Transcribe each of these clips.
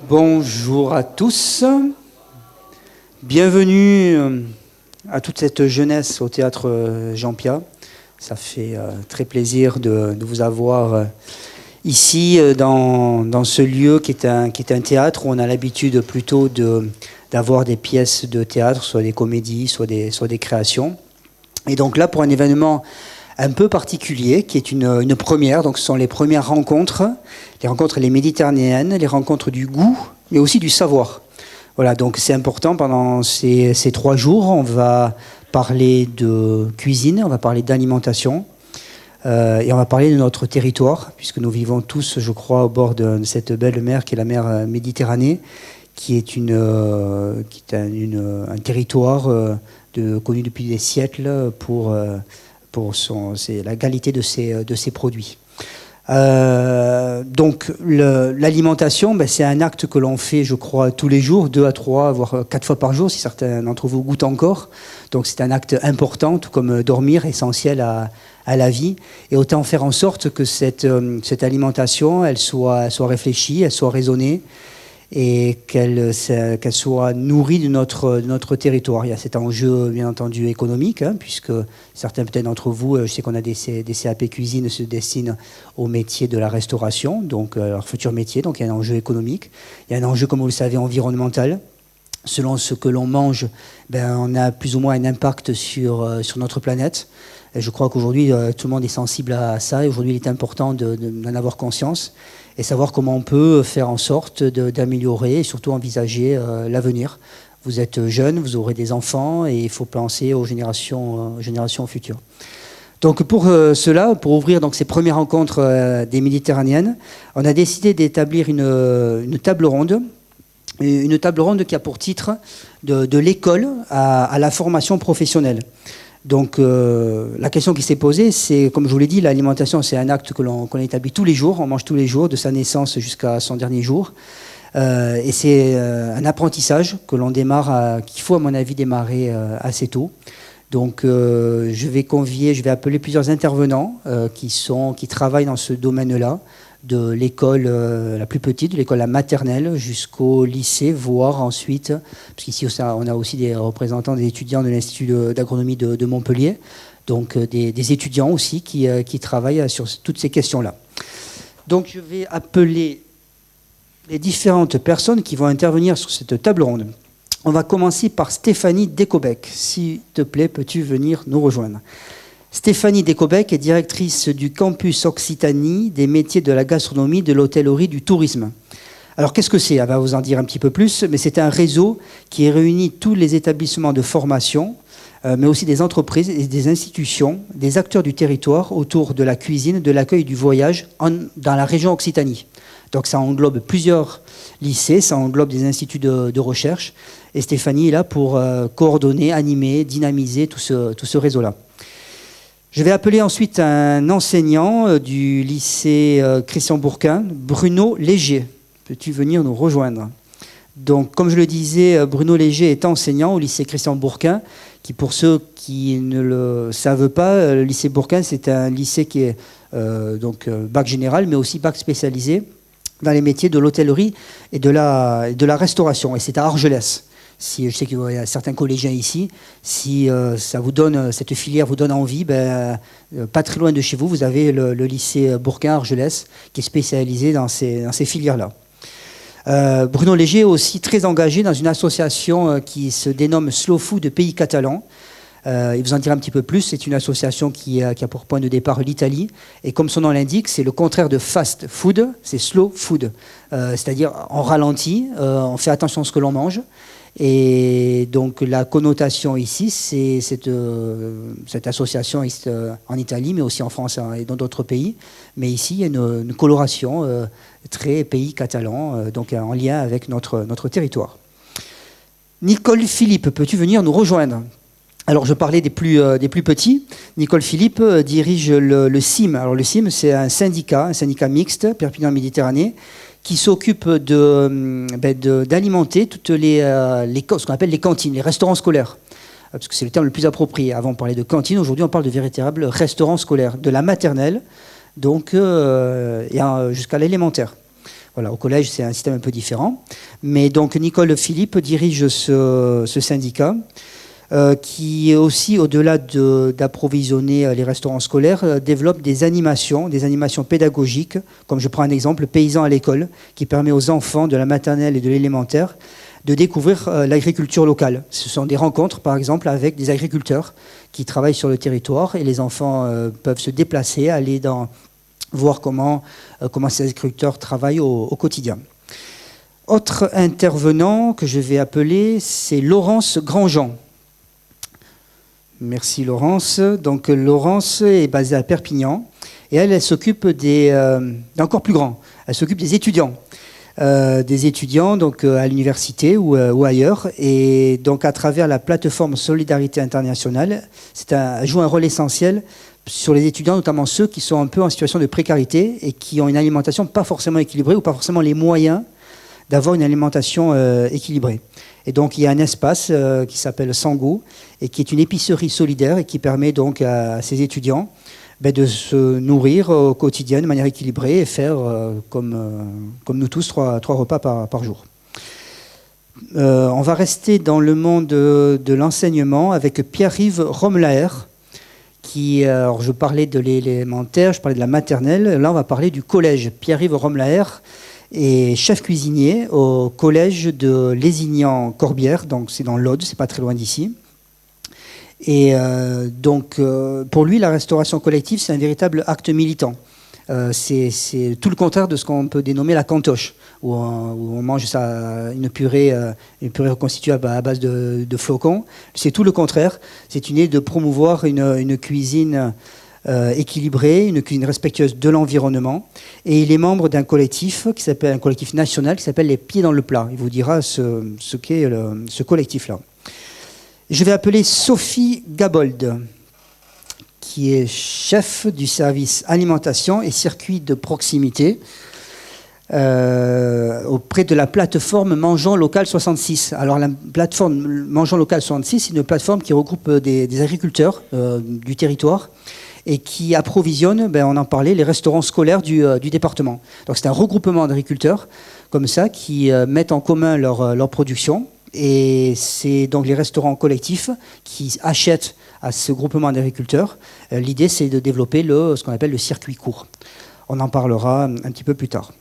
Bonjour à tous, bienvenue à toute cette jeunesse au théâtre Jean Piat. Ça fait très plaisir de vous avoir ici dans ce lieu qui est un théâtre où on a l'habitude plutôt d'avoir des pièces de théâtre, soit des comédies, soit des créations. Et donc là, pour un événement un peu particulier, qui est une première. Donc ce sont les premières rencontres, les méditerranéennes, les rencontres du goût, mais aussi du savoir. Voilà, donc c'est important pendant ces 3 jours. On va parler de cuisine, on va parler d'alimentation, et on va parler de notre territoire, puisque nous vivons tous, je crois, au bord de cette belle mer qui est la mer Méditerranée, qui est un territoire connu depuis des siècles pour la qualité de ses produits. Donc l'alimentation, c'est un acte que l'on fait, je crois, tous les jours, 2 à 3, voire 4 fois par jour, si certains d'entre vous goûtent encore. Donc c'est un acte important, tout comme dormir, essentiel à la vie. Et autant faire en sorte que cette alimentation, elle soit réfléchie, elle soit raisonnée, et qu'elle soit nourrie de notre territoire. Il y a cet enjeu, bien entendu, économique, puisque certains peut-être d'entre vous, je sais qu'on a des CAP cuisine, se destinent au métier de la restauration, donc leur futur métier, donc il y a un enjeu économique. Il y a un enjeu, comme vous le savez, environnemental. Selon ce que l'on mange, on a plus ou moins un impact sur notre planète. Et je crois qu'aujourd'hui, tout le monde est sensible à ça, et aujourd'hui, il est important d'en avoir conscience et savoir comment on peut faire en sorte d'améliorer et surtout envisager l'avenir. Vous êtes jeune, vous aurez des enfants et il faut penser aux générations futures. Donc pour cela, pour ouvrir donc ces premières rencontres des Méditerranéennes, on a décidé d'établir une table ronde. Une table ronde qui a pour titre de l'école à la formation professionnelle. Donc la question qui s'est posée, c'est, comme je vous l'ai dit, l'alimentation, c'est un acte qu'on établit tous les jours, on mange tous les jours, de sa naissance jusqu'à son dernier jour. Et c'est un apprentissage que l'on démarre, qu'il faut à mon avis démarrer assez tôt. Donc je vais appeler plusieurs intervenants qui travaillent dans ce domaine-là, de l'école la plus petite, de l'école la maternelle jusqu'au lycée, voire ensuite, parce qu'ici on a aussi des représentants des étudiants de l'Institut d'agronomie de Montpellier, donc des étudiants aussi qui travaillent sur toutes ces questions-là. Donc je vais appeler les différentes personnes qui vont intervenir sur cette table ronde. On va commencer par Stéphanie Décobec. S'il te plaît, peux-tu venir nous rejoindre ? Stéphanie Décobec est directrice du campus Occitanie des métiers de la gastronomie, de l'hôtellerie, du tourisme. Alors qu'est-ce que c'est ? Elle va vous en dire un petit peu plus, mais c'est un réseau qui réunit tous les établissements de formation, mais aussi des entreprises et des institutions, des acteurs du territoire autour de la cuisine, de l'accueil du voyage dans la région Occitanie. Donc ça englobe plusieurs lycées, ça englobe des instituts de recherche, et Stéphanie est là pour coordonner, animer, dynamiser tout ce réseau-là. Je vais appeler ensuite un enseignant du lycée Christian Bourquin, Bruno Léger. Peux-tu venir nous rejoindre ? Donc, comme je le disais, Bruno Léger est enseignant au lycée Christian Bourquin, qui, pour ceux qui ne le savent pas, le lycée Bourquin, c'est un lycée qui est bac général, mais aussi bac spécialisé dans les métiers de l'hôtellerie et de la restauration. Et c'est à Argelès. Si je sais qu'il y a certains collégiens ici, si cette filière vous donne envie, pas très loin de chez vous, vous avez le lycée Bourquin Argelès qui est spécialisé dans ces filières-là. Bruno Léger est aussi très engagé dans une association qui se dénomme Slow Food Pays Catalan. Il vous en dira un petit peu plus. C'est une association qui a pour point de départ l'Italie. Et comme son nom l'indique, c'est le contraire de fast food, c'est slow food. C'est-à-dire on ralentit, on fait attention à ce que l'on mange. Et donc la connotation ici, c'est cette association en Italie, mais aussi en France et dans d'autres pays. Mais ici, il y a une coloration très pays catalan, donc en lien avec notre territoire. Nicole Philippe, peux-tu venir nous rejoindre ? Alors je parlais des plus petits. Nicole Philippe dirige le CIM. Alors le CIM, c'est un syndicat mixte, Perpignan Méditerranée, qui s'occupe d'alimenter toutes ce qu'on appelle les cantines, les restaurants scolaires. Parce que c'est le terme le plus approprié. Avant, on parlait de cantine, aujourd'hui, on parle de véritables restaurants scolaires, de la maternelle, donc jusqu'à l'élémentaire. Voilà, au collège, c'est un système un peu différent. Mais donc, Nicole Philippe dirige ce syndicat qui aussi, au-delà d'approvisionner les restaurants scolaires, développe des animations pédagogiques, comme je prends un exemple, Paysans à l'école, qui permet aux enfants de la maternelle et de l'élémentaire de découvrir l'agriculture locale. Ce sont des rencontres, par exemple, avec des agriculteurs qui travaillent sur le territoire, et les enfants peuvent se déplacer, aller voir comment ces agriculteurs travaillent au quotidien. Autre intervenant que je vais appeler, c'est Laurence Grandjean. Merci Laurence. Donc Laurence est basée à Perpignan et elle s'occupe d'encore plus grand. Elle s'occupe des étudiants. Donc à l'université ou ailleurs, et donc à travers la plateforme Solidarité Internationale, elle joue un rôle essentiel sur les étudiants, notamment ceux qui sont un peu en situation de précarité et qui ont une alimentation pas forcément équilibrée ou pas forcément les moyens d'avoir une alimentation équilibrée. Et donc il y a un espace qui s'appelle Sango et qui est une épicerie solidaire et qui permet donc à ces étudiants de se nourrir au quotidien de manière équilibrée et faire comme nous tous trois repas par jour. On va rester dans le monde de l'enseignement avec Pierre-Yves Romlaer, alors je parlais de l'élémentaire, je parlais de la maternelle, là on va parler du collège. Pierre-Yves Romlaer est chef cuisinier au collège de Lézignan-Corbière, donc c'est dans l'Aude, c'est pas très loin d'ici. Et donc, pour lui, la restauration collective, c'est un véritable acte militant. C'est tout le contraire de ce qu'on peut dénommer la cantoche, où on mange une purée reconstituée à base de flocons. C'est tout le contraire. C'est une idée de promouvoir une cuisine équilibrée, une cuisine respectueuse de l'environnement. Et il est membre d'un collectif un collectif national qui s'appelle Les Pieds dans le Plat. Il vous dira ce qu'est ce collectif-là. Je vais appeler Sophie Gabold, qui est chef du service alimentation et circuit de proximité auprès de la plateforme Mangeons Local 66. Alors la plateforme Mangeons Local 66, c'est une plateforme qui regroupe des agriculteurs du territoire et qui approvisionne, on en parlait, les restaurants scolaires du département. Donc c'est un regroupement d'agriculteurs comme ça qui mettent en commun leur production. Et c'est donc les restaurants collectifs qui achètent à ce groupement d'agriculteurs. L'idée, c'est de développer ce qu'on appelle le circuit court. On en parlera un petit peu plus tard.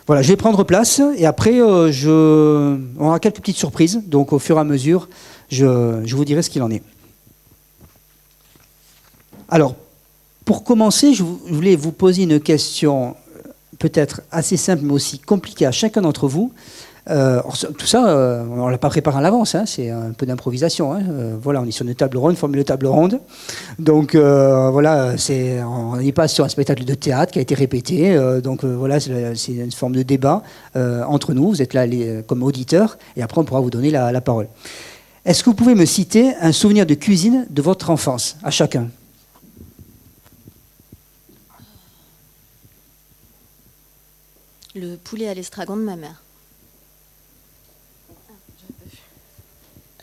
Voilà, je vais prendre place et après, on aura quelques petites surprises. Donc, au fur et à mesure, je vous dirai ce qu'il en est. Alors, pour commencer, je voulais vous poser une question peut-être assez simple, mais aussi compliquée à chacun d'entre vous. Tout ça, on ne l'a pas préparé à l'avance, hein, c'est un peu d'improvisation. Hein. Voilà, on est sur une table ronde, formule de table ronde. Donc voilà, on n'est pas sur un spectacle de théâtre qui a été répété. Voilà, c'est une forme de débat entre nous. Vous êtes là comme auditeurs et après on pourra vous donner la parole. Est-ce que vous pouvez me citer un souvenir de cuisine de votre enfance, à chacun ? Le poulet à l'estragon de ma mère.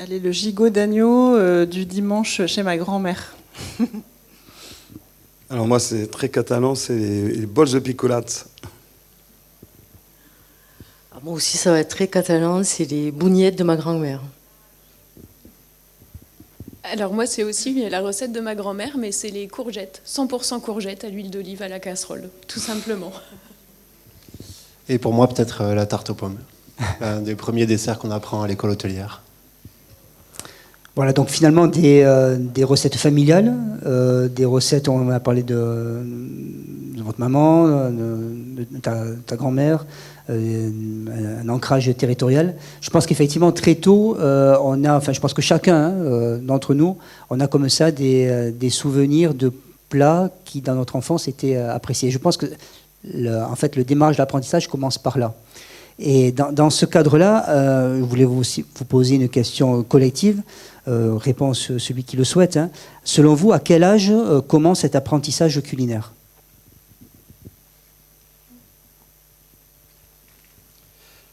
Allez, le gigot d'agneau du dimanche chez ma grand-mère. Alors moi, c'est très catalan, c'est les bols de picolate. Alors moi aussi, ça va être très catalan, c'est les bougnettes de ma grand-mère. Alors moi, c'est aussi la recette de ma grand-mère, mais c'est les courgettes, 100% courgettes à l'huile d'olive à la casserole, tout simplement. Et pour moi, peut-être la tarte aux pommes, un des premiers desserts qu'on apprend à l'école hôtelière. Voilà, donc finalement des recettes familiales, des recettes, on a parlé de votre maman, de ta grand-mère, un ancrage territorial. Je pense qu'effectivement, très tôt, je pense que chacun d'entre nous, on a comme ça des souvenirs de plats qui, dans notre enfance, étaient appréciés. Je pense que le démarrage de l'apprentissage commence par là. Et dans ce cadre-là, je voulais vous poser une question collective. Réponse celui qui le souhaite. Hein. Selon vous, à quel âge commence cet apprentissage culinaire ?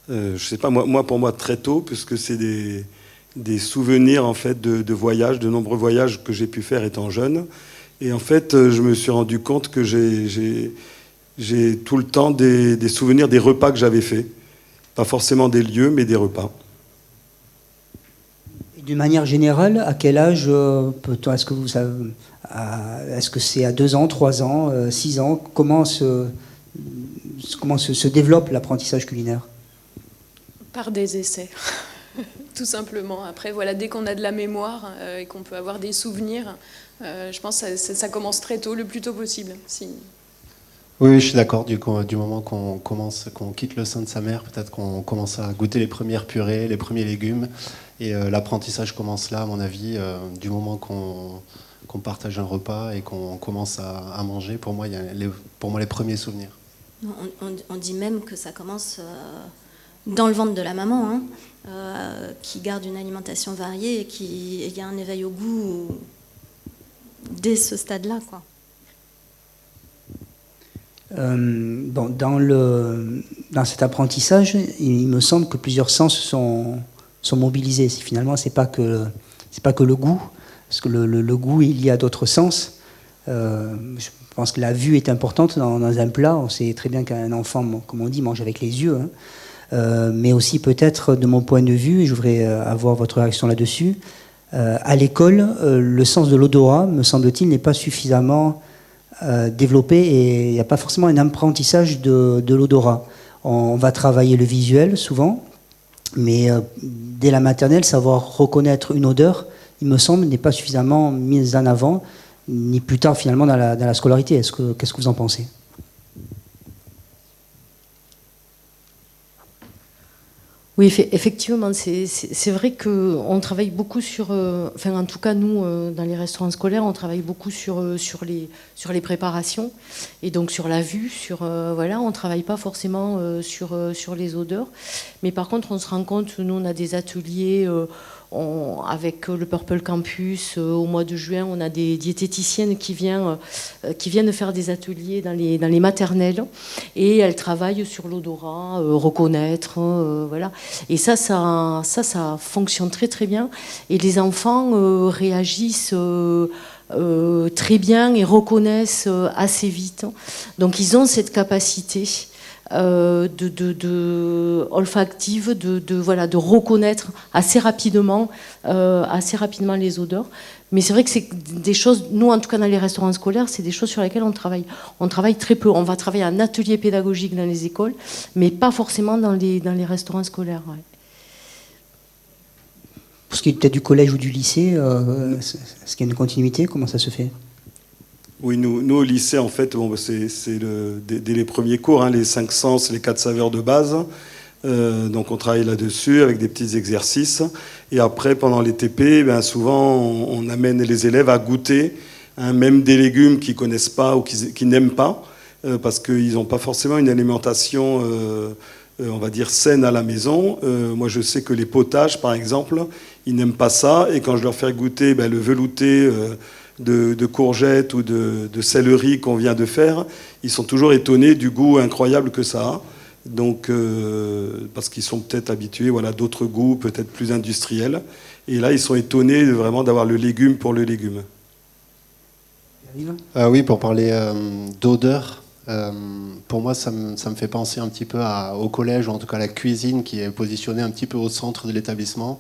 Je sais pas, pour moi très tôt, puisque c'est des souvenirs en fait de voyages, de nombreux voyages que j'ai pu faire étant jeune. Et en fait, je me suis rendu compte que j'ai tout le temps des souvenirs des repas que j'avais faits. Pas forcément des lieux, mais des repas. D'une manière générale, à quel âge est-ce que vous savez, est-ce que c'est à 2 ans, 3 ans, 6 ans? Comment se développe l'apprentissage culinaire? Par des essais, tout simplement. Après, voilà, dès qu'on a de la mémoire et qu'on peut avoir des souvenirs, je pense que ça commence très tôt, le plus tôt possible. Oui, je suis d'accord. Du moment qu'on quitte le sein de sa mère, peut-être qu'on commence à goûter les premières purées, les premiers légumes. Et l'apprentissage commence là, à mon avis, du moment qu'on partage un repas et qu'on commence à manger. Pour moi, il y a les premiers souvenirs. On dit même que ça commence dans le ventre de la maman, qui garde une alimentation variée et il y a un éveil au goût dès ce stade-là, quoi. Dans cet apprentissage, il me semble que plusieurs sens sont mobilisés. Finalement, c'est pas que le goût, parce que le goût, il y a d'autres sens. Je pense que la vue est importante dans un plat. On sait très bien qu'un enfant, comme on dit, mange avec les yeux. Mais aussi peut-être, de mon point de vue, et je voudrais avoir votre réaction là-dessus, à l'école, le sens de l'odorat, me semble-t-il, n'est pas suffisamment développé et il n'y a pas forcément un apprentissage de l'odorat. On va travailler le visuel souvent, mais dès la maternelle, savoir reconnaître une odeur, il me semble, n'est pas suffisamment mise en avant, ni plus tard finalement dans la scolarité. Qu'est-ce que vous en pensez ? Oui, effectivement, c'est vrai qu'on travaille beaucoup sur, enfin en tout cas nous, dans les restaurants scolaires, on travaille beaucoup sur les préparations et donc sur la vue, voilà, on travaille pas forcément sur les odeurs, mais par contre on se rend compte, nous on a des ateliers avec le Purple Campus, au mois de juin, on a des diététiciennes qui viennent faire des ateliers dans les maternelles et elles travaillent sur l'odorat, reconnaître, voilà. Et ça fonctionne très très bien. Et les enfants réagissent très bien et reconnaissent assez vite. Donc ils ont cette capacité olfactive de reconnaître assez rapidement les odeurs. Mais c'est vrai que c'est des choses, nous en tout cas dans les restaurants scolaires, c'est des choses sur lesquelles on travaille très peu. On va travailler en atelier pédagogique dans les écoles, mais pas forcément dans les restaurants scolaires. Ouais. Pour ce qui est peut-être du collège ou du lycée, est-ce qu'il y a une continuité? Comment ça se fait? Oui, nous au lycée, en fait, c'est dès les premiers cours, les 5 sens, les 4 saveurs de base. Donc on travaille là-dessus avec des petits exercices. Et après, pendant les TP, souvent, on amène les élèves à goûter même des légumes qu'ils ne connaissent pas ou qu'ils n'aiment pas, parce qu'ils n'ont pas forcément une alimentation, on va dire, saine à la maison. Moi, je sais que les potages, par exemple, ils n'aiment pas ça. Et quand je leur fais goûter le velouté de courgettes ou de céleri qu'on vient de faire, ils sont toujours étonnés du goût incroyable que ça a. Donc, parce qu'ils sont peut-être habitués à d'autres goûts, peut-être plus industriels. Et là, ils sont étonnés vraiment d'avoir le légume pour le légume. Oui, pour parler d'odeur, pour moi, ça me fait penser un petit peu au collège, ou en tout cas à la cuisine qui est positionnée un petit peu au centre de l'établissement.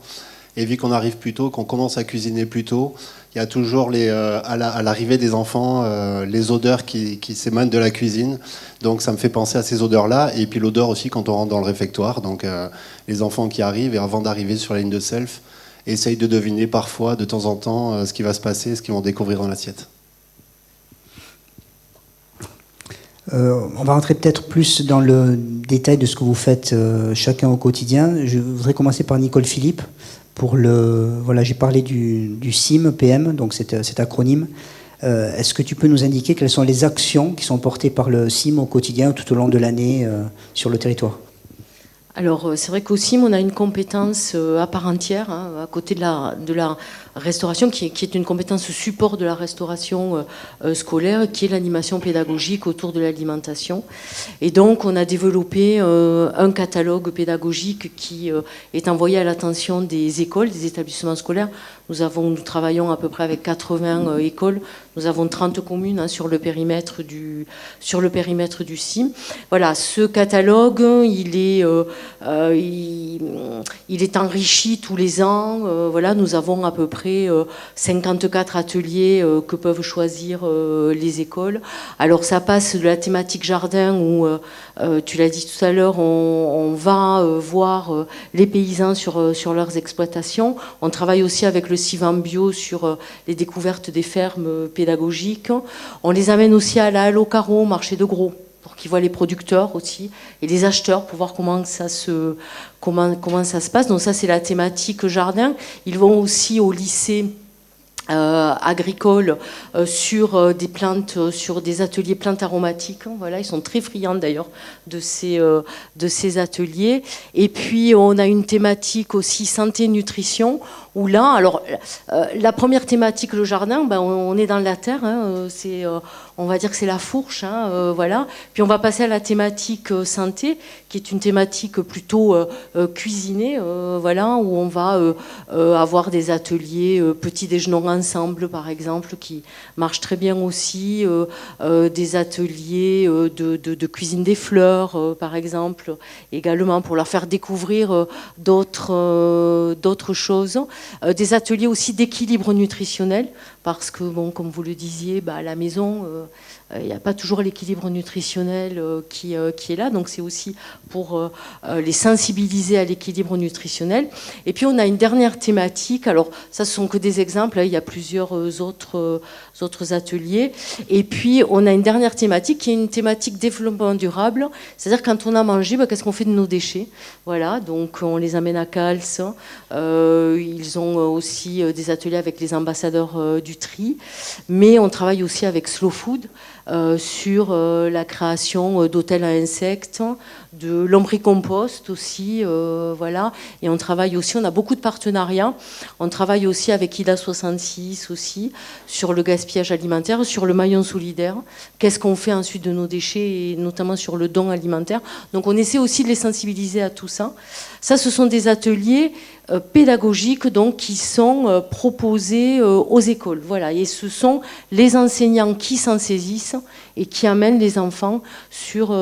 Et vu qu'on arrive plus tôt, qu'on commence à cuisiner plus tôt, il y a toujours à l'arrivée des enfants les odeurs qui s'émanent de la cuisine. Donc ça me fait penser à ces odeurs-là. Et puis l'odeur aussi quand on rentre dans le réfectoire. Donc les enfants qui arrivent et avant d'arriver sur la ligne de self, essayent de deviner parfois de temps en temps ce qui va se passer, ce qu'ils vont découvrir dans l'assiette. On va rentrer peut-être plus dans le détail de ce que vous faites chacun au quotidien. Je voudrais commencer par Nicole Philippe. J'ai parlé du CIM, PM, donc cet acronyme. Est-ce que tu peux nous indiquer quelles sont les actions qui sont portées par le CIM au quotidien tout au long de l'année sur le territoire? Alors, c'est vrai qu'au CIM, on a une compétence à part entière, à côté de la restauration, qui est une compétence support de la restauration scolaire, qui est l'animation pédagogique autour de l'alimentation. Et donc, on a développé un catalogue pédagogique qui est envoyé à l'attention des écoles, des établissements scolaires. Nous travaillons à peu près avec 80 écoles. Nous avons 30 communes hein, sur le périmètre du CIM. Voilà, ce catalogue, il est enrichi tous les ans. Voilà, nous avons à peu près 54 ateliers que peuvent choisir les écoles. Alors, ça passe de la thématique jardin où, tu l'as dit tout à l'heure, on va voir les paysans sur leurs exploitations. On travaille aussi avec le Civan Bio sur les découvertes des fermes pédagogiques. On les amène aussi à la Halle au Carreau, au marché de Gros, pour qu'ils voient les producteurs aussi et les acheteurs pour voir comment ça se passe. Donc ça, c'est la thématique jardin. Ils vont aussi au lycée agricoles sur des plantes, sur des ateliers plantes aromatiques. Voilà, ils sont très friands d'ailleurs de ces ateliers. Et puis on a une thématique aussi santé nutrition où là, alors la première thématique, le jardin, ben, on est dans la terre. Hein, on va dire que c'est la fourche, hein, voilà. Puis on va passer à la thématique santé, qui est une thématique plutôt cuisinée, voilà, où on va avoir des ateliers petits déjeuners ensemble, par exemple, qui marchent très bien aussi, des ateliers de cuisine des fleurs, par exemple, également pour leur faire découvrir d'autres choses, des ateliers aussi d'équilibre nutritionnel, parce que, bon, comme vous le disiez, bah, à la maison, il n'y a pas toujours l'équilibre nutritionnel qui est là, donc c'est aussi pour les sensibiliser à l'équilibre nutritionnel. Et puis on a une dernière thématique, alors ça ce sont que des exemples, hein, il y a plusieurs autres ateliers, et puis on a une dernière thématique qui est une thématique développement durable, c'est-à-dire quand on a mangé, bah, qu'est-ce qu'on fait de nos déchets, voilà, donc on les amène à Cals, ils ont aussi des ateliers avec les ambassadeurs du tri, mais on travaille aussi avec Slow Food, sur la création d'hôtels à insectes, de lombricompost aussi, voilà. Et on travaille aussi, on a beaucoup de partenariats. On travaille aussi avec IDA 66 aussi sur le gaspillage alimentaire, sur le maillon solidaire. Qu'est-ce qu'on fait ensuite de nos déchets, et notamment sur le don alimentaire. Donc on essaie aussi de les sensibiliser à tout ça. Ça, ce sont des ateliers pédagogiques donc, qui sont proposés aux écoles. Voilà. Et ce sont les enseignants qui s'en saisissent et qui amènent les enfants sur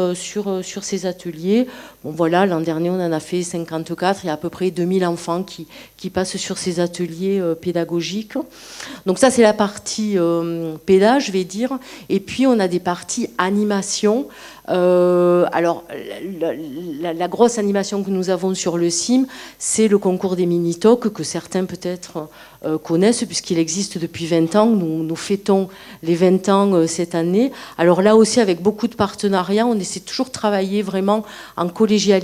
ces ateliers. Bon, voilà, l'an dernier, on en a fait 54. Il y a à peu près 2000 enfants qui passent sur ces ateliers pédagogiques. Donc ça, c'est la partie péda, je vais dire. Et puis, on a des parties animation. Alors, la grosse animation que nous avons sur le CIM, c'est le concours des mini-talks, que certains peut-être connaissent, puisqu'il existe depuis 20 ans. Nous fêtons les 20 ans cette année. Alors là aussi, avec beaucoup de partenariats, on essaie toujours de travailler vraiment en collégialité.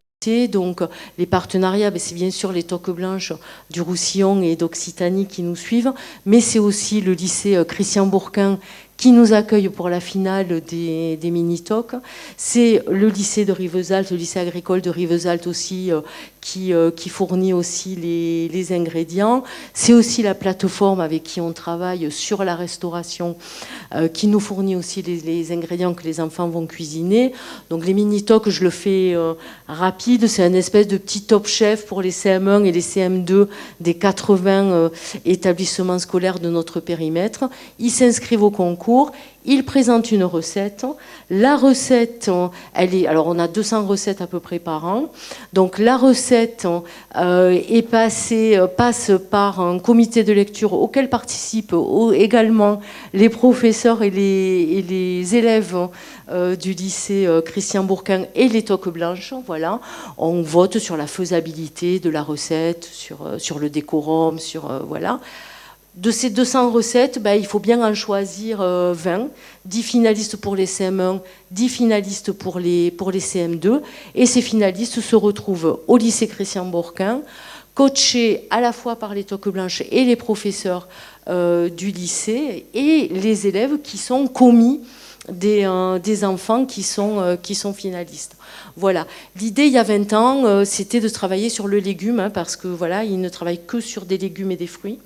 Donc les partenariats, c'est bien sûr les Toques Blanches du Roussillon et d'Occitanie qui nous suivent, mais c'est aussi le lycée Christian Bourquin qui nous accueille pour la finale des mini-talks. C'est le lycée de Rivesaltes, le lycée agricole de Rivesaltes aussi, qui fournit aussi les ingrédients. C'est aussi la plateforme avec qui on travaille sur la restauration, qui nous fournit aussi les ingrédients que les enfants vont cuisiner. Donc les mini-talks, je le fais rapide, c'est un espèce de petit top chef pour les CM1 et les CM2 des 80 établissements scolaires de notre périmètre. Ils s'inscrivent au concours. Il présente une recette. La recette, alors on a 200 recettes à peu près par an. Donc la recette passe par un comité de lecture auquel participent également les professeurs et les élèves du lycée Christian Bourquin et les Toques Blanches. Voilà. On vote sur la faisabilité de la recette, sur le décorum, voilà. De ces 200 recettes, il faut bien en choisir 20, 10 finalistes pour les CM1, 10 finalistes pour les CM2, et ces finalistes se retrouvent au lycée Christian Bourquin, coachés à la fois par les Toques Blanches et les professeurs du lycée, et les élèves qui sont commis des enfants qui sont finalistes. Voilà. L'idée, il y a 20 ans, c'était de travailler sur le légume, parce que voilà, ils ne travaillent que sur des légumes et des fruits.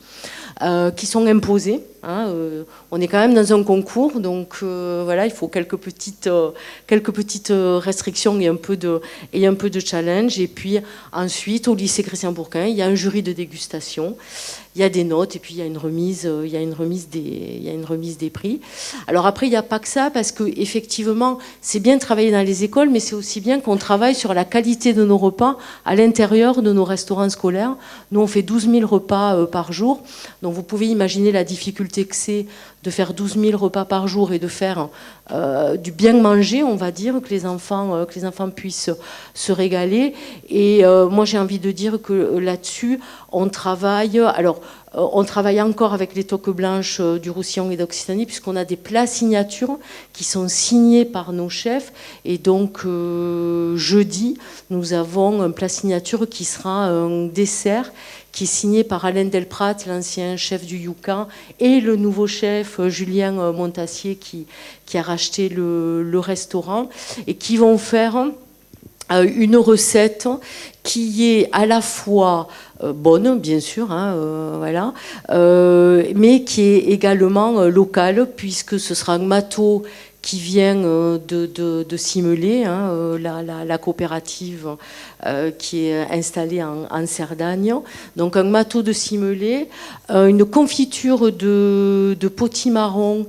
qui sont imposées. On est quand même dans un concours, donc voilà, il faut quelques petites restrictions et un peu de challenge. Et puis ensuite, au lycée Christian-Bourquin, il y a un jury de dégustation, il y a des notes et puis il y a une remise des prix. Alors après, il n'y a pas que ça, parce que effectivement, c'est bien de travailler dans les écoles, mais c'est aussi bien qu'on travaille sur la qualité de nos repas à l'intérieur de nos restaurants scolaires. Nous, on fait 12 000 repas par jour, donc vous pouvez imaginer la difficulté que c'est de faire 12 000 repas par jour et de faire du bien manger, on va dire, que les enfants puissent se régaler. Et moi, j'ai envie de dire que là-dessus, on travaille. Alors, on travaille encore avec les toques blanches du Roussillon et d'Occitanie, puisqu'on a des plats signatures qui sont signés par nos chefs. Et donc, jeudi, nous avons un plat signature qui sera un dessert qui est signé par Alain Delprat, l'ancien chef du Yucca, et le nouveau chef Julien Montassier qui a racheté le restaurant, et qui vont faire une recette qui est à la fois bonne, bien sûr, voilà, mais qui est également locale, puisque ce sera un mato qui vient de Simelé, la coopérative qui est installée en Cerdagne. Donc un mato de Simelé, une confiture de potimarron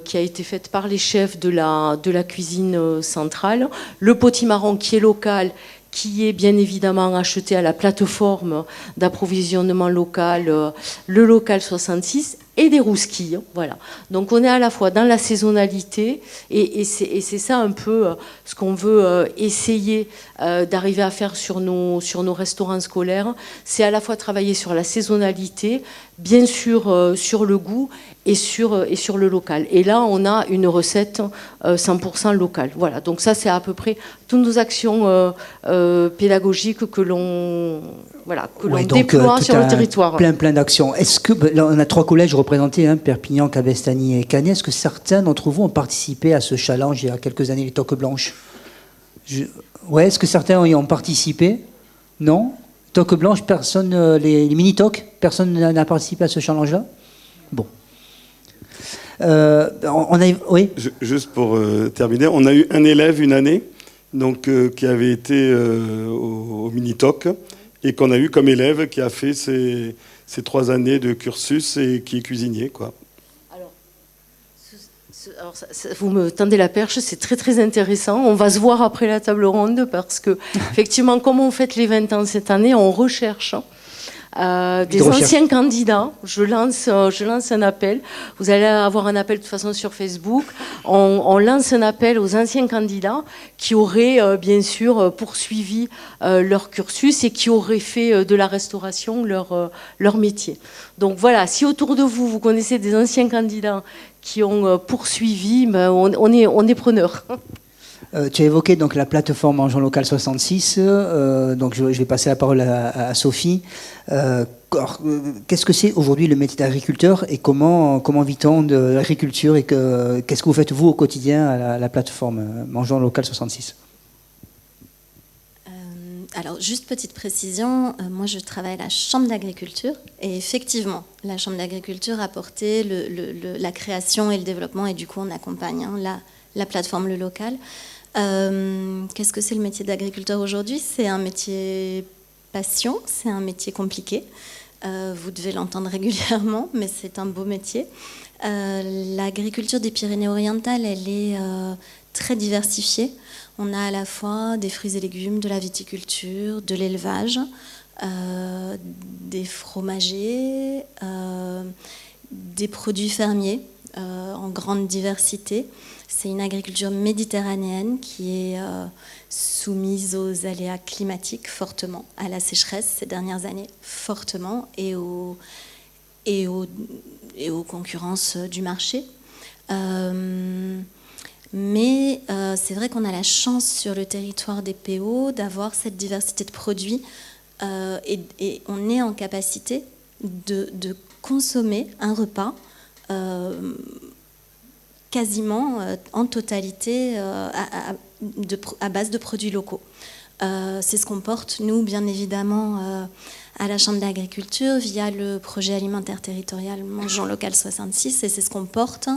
qui a été faite par les chefs de la cuisine centrale. Le potimarron qui est local, qui est bien évidemment acheté à la plateforme d'approvisionnement local, le Local 66, et des rousquilles. Voilà. Donc on est à la fois dans la saisonnalité, et c'est ça un peu ce qu'on veut essayer d'arriver à faire sur nos restaurants scolaires. C'est à la fois travailler sur la saisonnalité, bien sûr sur le goût, et sur le local. Et là, on a une recette 100% locale. Voilà. Donc ça, c'est à peu près toutes nos actions pédagogiques que l'on déploie sur le territoire. Plein d'actions. Est-ce que là, on a 3 collèges représentés, Perpignan, Cabestany et Canet. Est-ce que certains d'entre vous ont participé à ce challenge il y a quelques années, les toques blanches? Ouais, est-ce que certains y ont participé? Non. Toques blanches, personne. Les mini-toques, personne n'a participé à ce challenge-là? Bon. Oui. Juste pour terminer, on a eu un élève une année, donc qui avait été au Minitok, et qu'on a eu comme élève qui a fait ces 3 années de cursus et qui est cuisinier, quoi. Alors vous me tendez la perche, c'est très très intéressant. On va se voir après la table ronde, parce que effectivement, comme on fête les 20 ans cette année, on recherche des anciens candidats. Je lance un appel. Vous allez avoir un appel de toute façon sur Facebook. On lance un appel aux anciens candidats qui auraient bien sûr poursuivi leur cursus et qui auraient fait de la restauration leur métier. Donc voilà, si autour de vous, vous connaissez des anciens candidats qui ont poursuivi, on est preneurs. Tu as évoqué donc la plateforme Mangeons Local 66, donc je vais passer la parole à Sophie. Qu'est-ce que c'est aujourd'hui le métier d'agriculteur, et comment vit-on de l'agriculture, et qu'est-ce que vous faites vous au quotidien à la plateforme Mangeons Local 66? Alors, juste petite précision, moi je travaille à la Chambre d'agriculture, et effectivement, la Chambre d'agriculture a porté la création et le développement, et du coup on accompagne la plateforme Le Local. Qu'est-ce que c'est le métier d'agriculteur aujourd'hui? C'est un métier passion, c'est un métier compliqué. Vous devez l'entendre régulièrement, mais c'est un beau métier. L'agriculture des Pyrénées-Orientales, elle est très diversifiée. On a à la fois des fruits et légumes, de la viticulture, de l'élevage, des fromagers, des produits fermiers en grande diversité. C'est une agriculture méditerranéenne qui est soumise aux aléas climatiques fortement, à la sécheresse ces dernières années fortement, et aux concurrences du marché. Mais c'est vrai qu'on a la chance sur le territoire des PO d'avoir cette diversité de produits, et on est en capacité de consommer un repas quasiment en totalité à base de produits locaux. C'est ce qu'on porte, nous, bien évidemment, à la Chambre d'agriculture, via le projet alimentaire territorial Mangeons Local 66, et c'est ce qu'on porte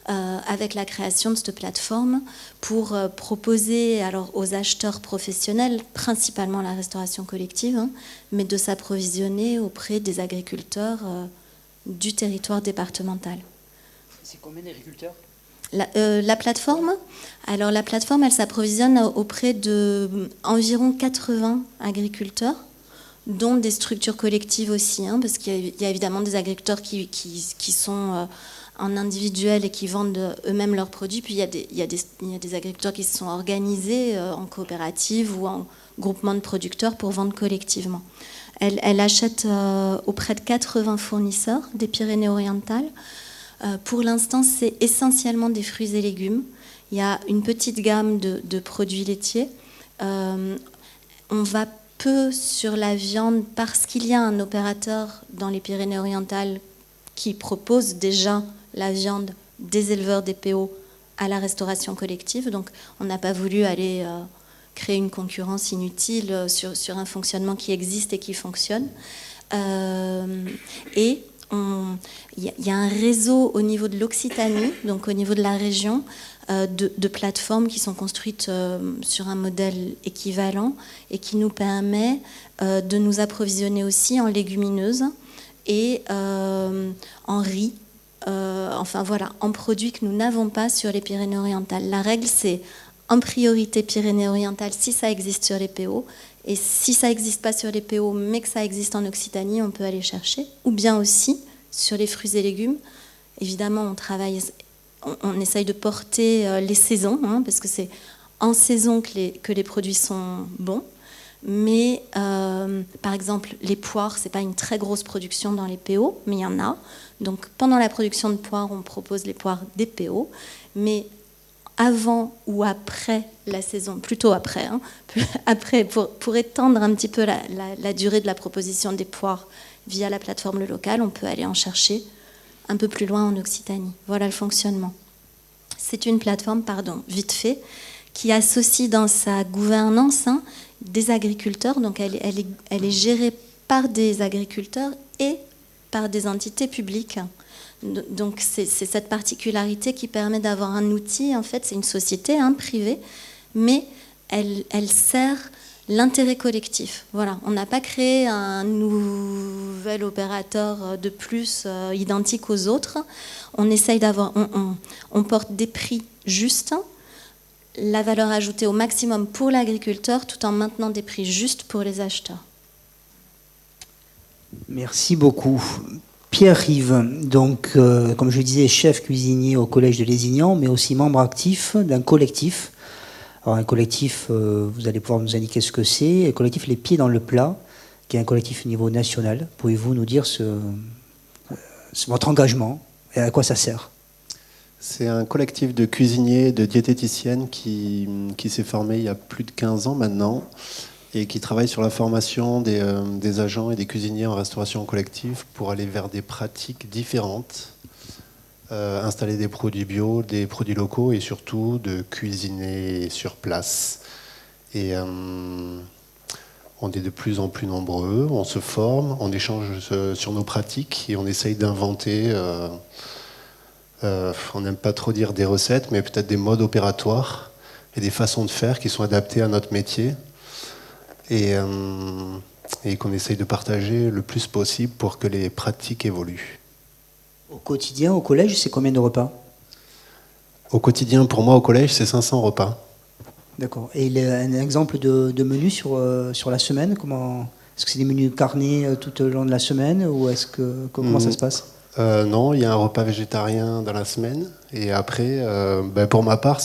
avec la création de cette plateforme pour proposer alors, aux acheteurs professionnels, principalement la restauration collective, mais de s'approvisionner auprès des agriculteurs du territoire départemental. C'est combien d'agriculteurs ? La plateforme, alors la plateforme, elle s'approvisionne auprès de environ 80 agriculteurs, dont des structures collectives aussi, parce qu'il y a évidemment des agriculteurs qui sont en individuel et qui vendent eux-mêmes leurs produits, puis il y a des agriculteurs qui se sont organisés en coopérative ou en groupement de producteurs pour vendre collectivement. Elle achète auprès de 80 fournisseurs des Pyrénées-Orientales. Pour l'instant, c'est essentiellement des fruits et légumes. Il y a une petite gamme de produits laitiers. On va peu sur la viande parce qu'il y a un opérateur dans les Pyrénées-Orientales qui propose déjà la viande des éleveurs des PO à la restauration collective. Donc, on n'a pas voulu aller créer une concurrence inutile sur un fonctionnement qui existe et qui fonctionne. Et il y a un réseau au niveau de l'Occitanie, donc au niveau de la région, de plateformes qui sont construites sur un modèle équivalent et qui nous permet de nous approvisionner aussi en légumineuses et en riz, enfin voilà, en produits que nous n'avons pas sur les Pyrénées-Orientales. La règle, c'est en priorité Pyrénées-Orientales si ça existe sur les PO. Et si ça n'existe pas sur les PO, mais que ça existe en Occitanie, on peut aller chercher. Ou bien aussi, sur les fruits et légumes, évidemment, on essaye de porter les saisons, parce que c'est en saison que les produits sont bons. Mais, par exemple, les poires, ce n'est pas une très grosse production dans les PO, mais il y en a. Donc, pendant la production de poires, on propose les poires des PO. Mais avant ou après la saison, plutôt après, après pour étendre un petit peu la durée de la proposition des poires via la plateforme Le Local, on peut aller en chercher un peu plus loin en Occitanie. Voilà le fonctionnement. C'est une plateforme, vite fait, qui associe dans sa gouvernance des agriculteurs. Donc elle est gérée par des agriculteurs et par des entités publiques. Donc c'est cette particularité qui permet d'avoir un outil, en fait, c'est une société privée, mais elle sert l'intérêt collectif. Voilà, on n'a pas créé un nouvel opérateur de plus identique aux autres. On essaye d'avoir, on porte des prix justes, la valeur ajoutée au maximum pour l'agriculteur, tout en maintenant des prix justes pour les acheteurs. Merci beaucoup. Pierre-Yves, donc, comme je disais, chef cuisinier au Collège de Lézignan, mais aussi membre actif d'un collectif. Alors, un collectif, vous allez pouvoir nous indiquer ce que c'est. Le collectif Les Pieds dans le Plat, qui est un collectif au niveau national. Pouvez-vous nous dire votre engagement et à quoi ça sert ? C'est un collectif de cuisiniers, de diététiciennes qui s'est formé il y a plus de 15 ans maintenant, et qui travaille sur la formation des agents et des cuisiniers en restauration collective pour aller vers des pratiques différentes, installer des produits bio, des produits locaux et surtout de cuisiner sur place. Et on est de plus en plus nombreux, on se forme, on échange sur nos pratiques et on essaye d'inventer, on n'aime pas trop dire des recettes, mais peut-être des modes opératoires et des façons de faire qui sont adaptées à notre métier. Et qu'on essaye de partager le plus possible pour que les pratiques évoluent. Au quotidien, au collège, c'est combien de repas ? Au quotidien, pour moi, au collège, c'est 500 repas. D'accord. Et un exemple de menu sur la semaine, est-ce que c'est des menus carnés tout au long de la semaine ou comment ça se passe ? Non, il y a un repas végétarien dans la semaine. Et après, pour ma part,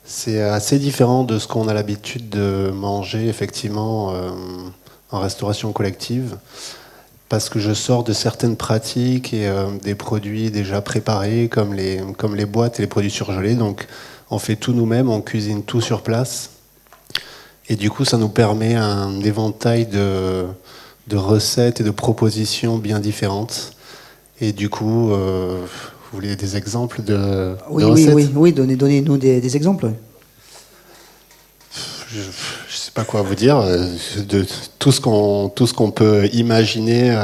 c'est assez différent de ce qu'on a l'habitude de manger effectivement en restauration collective, parce que je sors de certaines pratiques et des produits déjà préparés comme les boîtes et les produits surgelés. Donc on fait tout nous-mêmes, on cuisine tout sur place. Et du coup ça nous permet un éventail de recettes et de propositions bien différentes. Et du coup... Vous voulez des exemples de recettes ? Oui, donnez-nous des exemples. je sais pas quoi vous dire. De tout ce qu'on peut imaginer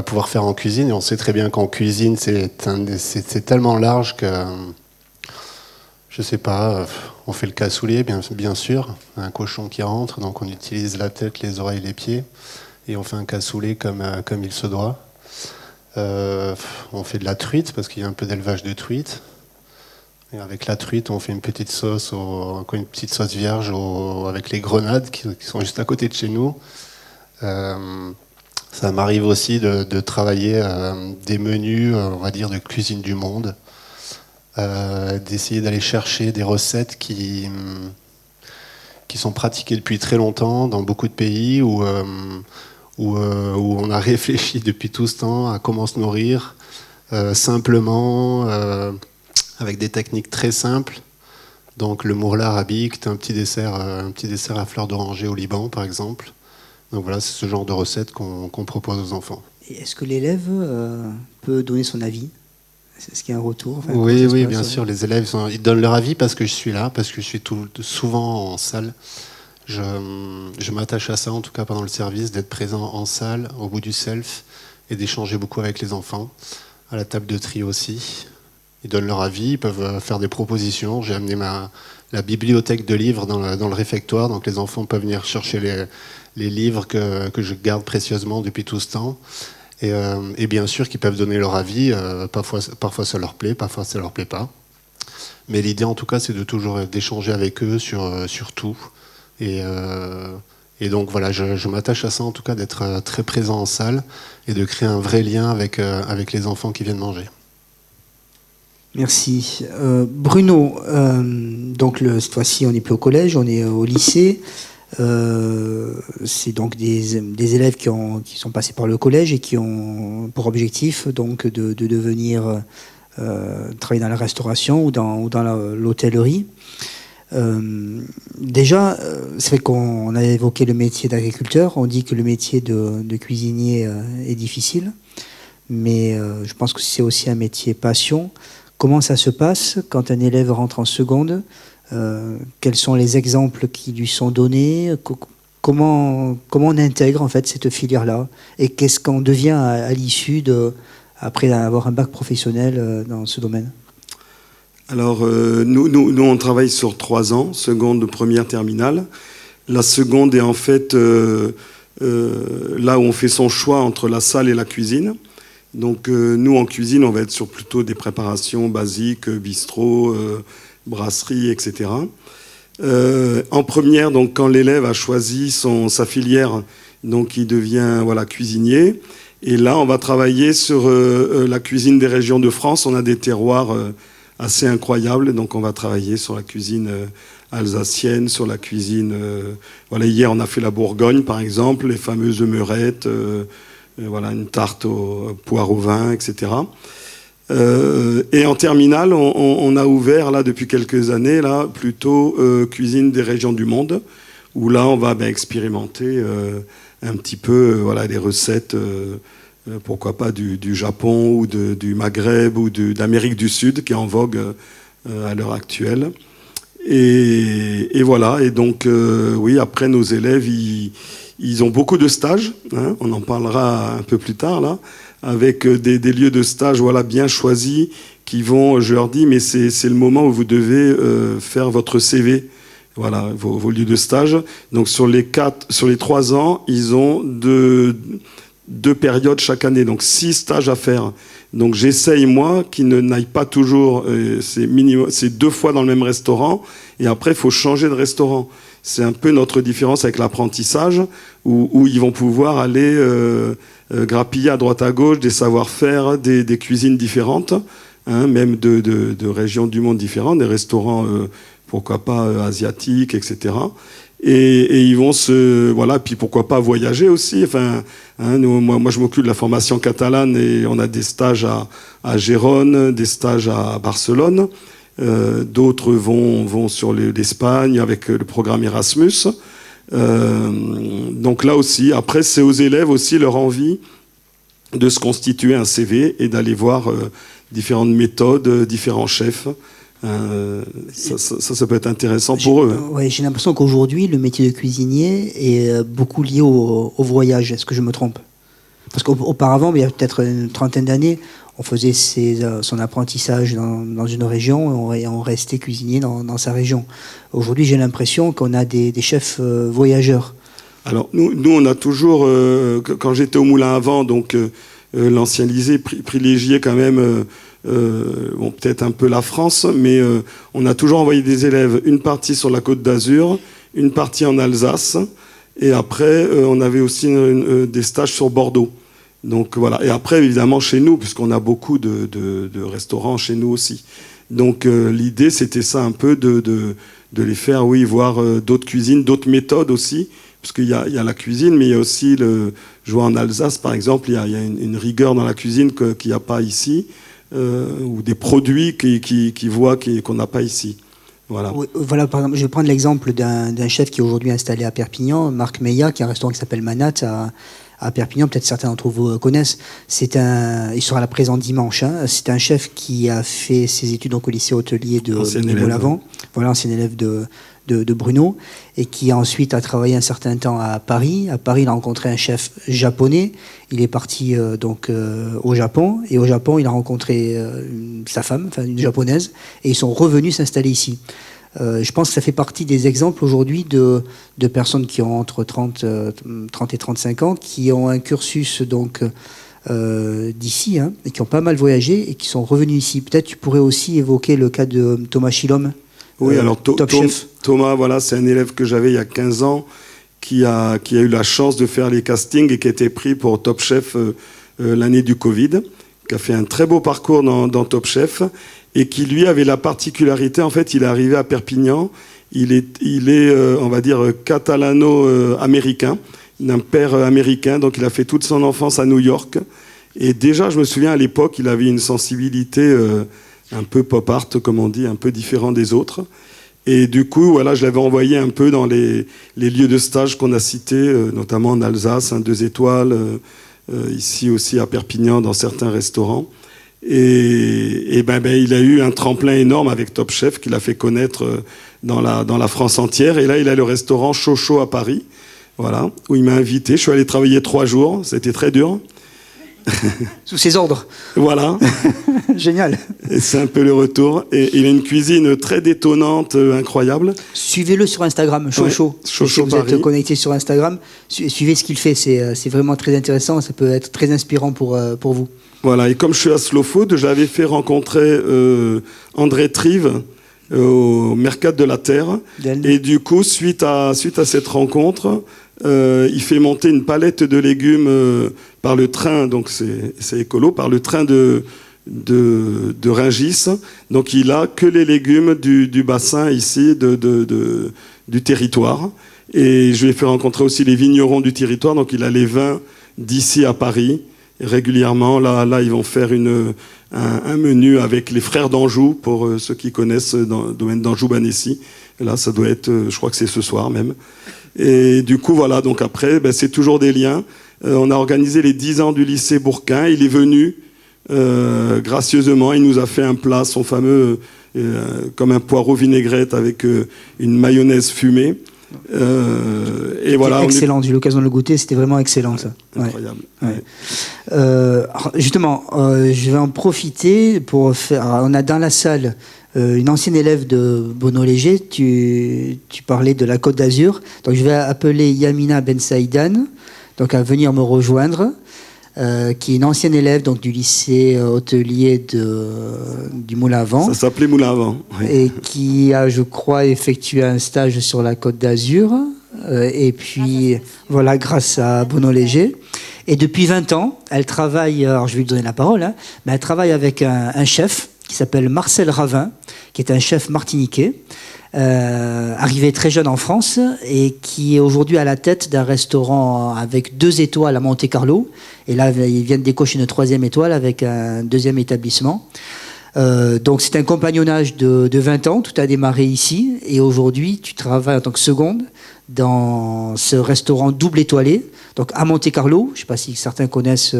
pouvoir faire en cuisine. Et on sait très bien qu'en cuisine, c'est tellement large que, je sais pas, on fait le cassoulet, bien sûr, un cochon qui rentre, donc on utilise la tête, les oreilles, les pieds, et on fait un cassoulet comme il se doit. On fait de la truite, parce qu'il y a un peu d'élevage de truite. Et avec la truite, on fait une petite sauce, une petite sauce vierge avec les grenades qui sont juste à côté de chez nous. Ça m'arrive aussi de travailler des menus, on va dire, de cuisine du monde, d'essayer d'aller chercher des recettes qui sont pratiquées depuis très longtemps dans beaucoup de pays où on a réfléchi depuis tout ce temps à comment se nourrir simplement, avec des techniques très simples. Donc le mourla arabique, c'est un petit dessert à fleur d'oranger au Liban, par exemple. Donc voilà, c'est ce genre de recette qu'on propose aux enfants. Et est-ce que l'élève peut donner son avis ? Est-ce qu'il y a un retour ? Oui, bien sûr. Les élèves, ils donnent leur avis parce que je suis là, parce que je suis souvent en salle. Je m'attache à ça, en tout cas pendant le service, d'être présent en salle, au bout du self, et d'échanger beaucoup avec les enfants, à la table de tri aussi. Ils donnent leur avis, ils peuvent faire des propositions. J'ai amené la bibliothèque de livres dans le réfectoire, donc les enfants peuvent venir chercher les livres que je garde précieusement depuis tout ce temps. Et bien sûr qu'ils peuvent donner leur avis. Parfois ça leur plaît, parfois ça leur plaît pas. Mais l'idée en tout cas, c'est de toujours d'échanger avec eux sur tout. Et donc voilà, je m'attache à ça en tout cas, d'être très présent en salle et de créer un vrai lien avec les enfants qui viennent manger. Merci. Bruno, donc cette fois-ci on n'est plus au collège, on est au lycée. C'est donc des élèves qui sont passés par le collège et qui ont pour objectif donc de devenir travailler dans la restauration ou dans l'hôtellerie. Déjà, c'est vrai qu'on a évoqué le métier d'agriculteur, on dit que le métier de cuisinier est difficile, mais je pense que c'est aussi un métier passion. Comment ça se passe quand un élève rentre en seconde ? Quels sont les exemples qui lui sont donnés ? Comment on intègre en fait cette filière-là ? Et qu'est-ce qu'on devient à l'issue après avoir un bac professionnel dans ce domaine ? Alors, nous, on travaille sur 3 ans, seconde, première, terminale. La seconde est en fait là où on fait son choix entre la salle et la cuisine. Donc, nous, en cuisine, on va être sur plutôt des préparations basiques, bistrot, brasserie, etc. En première, donc, quand l'élève a choisi sa filière, donc il devient cuisinier. Et là, on va travailler sur la cuisine des régions de France. On a des terroirs assez incroyables, donc on va travailler sur la cuisine alsacienne, sur la cuisine... hier, on a fait la Bourgogne, par exemple, les fameuses meurettes, une tarte au poire au vin, etc. Et en terminale, on a ouvert là depuis quelques années là plutôt cuisine des régions du monde, où là on va expérimenter un petit peu des recettes, pourquoi pas du Japon ou du Maghreb ou d'Amérique du Sud qui est en vogue à l'heure actuelle. Et voilà. Et donc après nos élèves ils ont beaucoup de stages. On en parlera un peu plus tard là. Avec des lieux de stage bien choisis qui vont, je leur dis, mais c'est le moment où vous devez faire votre CV, vos lieux de stage. Donc sur les 3 ans, ils ont deux périodes chaque année, donc 6 stages à faire. Donc j'essaye, moi, qu'ils n'aillent pas toujours, c'est 2 fois dans le même restaurant, et après il faut changer de restaurant. C'est un peu notre différence avec l'apprentissage, où ils vont pouvoir aller grappiller à droite à gauche des savoir-faire, des cuisines différentes, même de régions du monde différentes, des restaurants, pourquoi pas asiatiques, etc. Et ils vont puis pourquoi pas voyager aussi. Moi je m'occupe de la formation catalane et on a des stages à Gérone, des stages à Barcelone. D'autres vont sur l'Espagne avec le programme Erasmus. Donc là aussi, après c'est aux élèves aussi leur envie de se constituer un CV et d'aller voir différentes méthodes, différents chefs. Ça peut être intéressant pour eux. Ouais, j'ai l'impression qu'aujourd'hui, le métier de cuisinier est beaucoup lié au voyage. Est-ce que je me trompe? Parce qu'auparavant, il y a peut-être une trentaine d'années, on faisait son apprentissage dans une région et on restait cuisinier dans sa région. Aujourd'hui, j'ai l'impression qu'on a des chefs voyageurs. Alors, nous on a toujours, quand j'étais au Moulin à Vent, donc l'ancien lycée privilégiait quand même, bon, peut-être un peu la France, mais on a toujours envoyé des élèves, une partie sur la Côte d'Azur, une partie en Alsace, et après, on avait aussi des stages sur Bordeaux. Donc voilà. Et après, évidemment, chez nous, puisqu'on a beaucoup de restaurants chez nous aussi. Donc l'idée, c'était ça un peu de les faire, oui, voir d'autres cuisines, d'autres méthodes aussi. Parce qu'il y a la cuisine, mais il y a aussi, je vois en Alsace, par exemple, il y a une rigueur dans la cuisine qu'il n'y a pas ici, ou des produits qu'on n'a pas ici. Voilà. Oui, voilà, par exemple, je vais prendre l'exemple d'un chef qui est aujourd'hui installé à Perpignan, Marc Meillat, qui a un restaurant qui s'appelle Manat à Perpignan, peut-être certains d'entre vous connaissent. Il sera là présent dimanche. Hein. C'est un chef qui a fait ses études donc, au lycée hôtelier de Molavent, voilà, ancien élève de Bruno, et qui ensuite a travaillé un certain temps à Paris. À Paris, il a rencontré un chef japonais. Il est parti au Japon, et au Japon, il a rencontré sa femme, enfin une japonaise, et ils sont revenus s'installer ici. Je pense que ça fait partie des exemples aujourd'hui de personnes qui ont entre 30 et 35 ans, qui ont un cursus donc d'ici, hein, et qui ont pas mal voyagé et qui sont revenus ici. Peut-être tu pourrais aussi évoquer le cas de Thomas Chilom. Oui, alors Top Chef. Thomas, voilà, c'est un élève que j'avais il y a 15 ans qui a eu la chance de faire les castings et qui a été pris pour Top Chef l'année du Covid, qui a fait un très beau parcours dans Top Chef et qui, lui, avait la particularité, en fait, il est arrivé à Perpignan, il est on va dire, catalano-américain, d'un père américain, donc il a fait toute son enfance à New York. Et déjà, je me souviens, à l'époque, il avait une sensibilité un peu pop art, comme on dit, un peu différent des autres. Et du coup, voilà, je l'avais envoyé un peu dans les lieux de stage qu'on a cités, notamment en Alsace, 2 étoiles, ici aussi à Perpignan, dans certains restaurants. Et il a eu un tremplin énorme avec Top Chef qu'il a fait connaître dans la France entière. Et là, il a le restaurant Chocho à Paris, voilà, où il m'a invité. Je suis allé travailler 3 jours, c'était très dur. Sous ses ordres. Voilà. Génial. Et c'est un peu le retour. Et il a une cuisine très détonnante, incroyable. Suivez-le sur Instagram, Chocho. Ouais, Chocho si vous Paris. êtes connecté sur Instagram, suivez ce qu'il fait. C'est vraiment très intéressant. Ça peut être très inspirant pour vous. Voilà. Et comme je suis à Slow Food, je l'avais fait rencontrer André Trive au Mercat de la Terre. Et du coup, suite à cette rencontre, il fait monter une palette de légumes par le train, donc c'est écolo, par le train de Rungis. Donc il a que les légumes du bassin ici, du territoire. Et je lui ai fait rencontrer aussi les vignerons du territoire, donc il a les vins d'ici à Paris. Et régulièrement, là, ils vont faire un menu avec les frères d'Anjou, pour ceux qui connaissent dans le domaine d'Anjou-Banessi. Et là, ça doit être, je crois que c'est ce soir même. Et du coup, voilà, donc après, c'est toujours des liens. On a organisé les 10 ans du lycée Bourquin. Il est venu gracieusement. Il nous a fait un plat, son fameux, comme un poireau vinaigrette avec une mayonnaise fumée. Et voilà, excellent, j'ai eu l'occasion de le goûter, c'était vraiment excellent ça. Incroyable. Ouais. Justement, je vais en profiter pour faire. On a dans la salle une ancienne élève de Bono Léger, tu parlais de la Côte d'Azur, donc je vais appeler Yamina Ben Saïdan donc à venir me rejoindre, qui est une ancienne élève donc, du lycée hôtelier du Moulin à Vent. Ça s'appelait Moulin à Vent. Oui. Et qui a, je crois, effectué un stage sur la Côte d'Azur. Et puis, voilà, grâce à Bono Léger. Et depuis 20 ans, elle travaille, alors je vais lui donner la parole, hein, mais elle travaille avec un chef qui s'appelle Marcel Ravin, qui est un chef martiniquais, arrivé très jeune en France et qui est aujourd'hui à la tête d'un restaurant avec 2 étoiles à Monte-Carlo. Et là, il vient de décocher une 3e étoile avec un 2e établissement. Donc c'est un compagnonnage de 20 ans, tout a démarré ici. Et aujourd'hui, tu travailles en tant que seconde dans ce restaurant double étoilé, donc à Monte-Carlo. Je ne sais pas si certains connaissent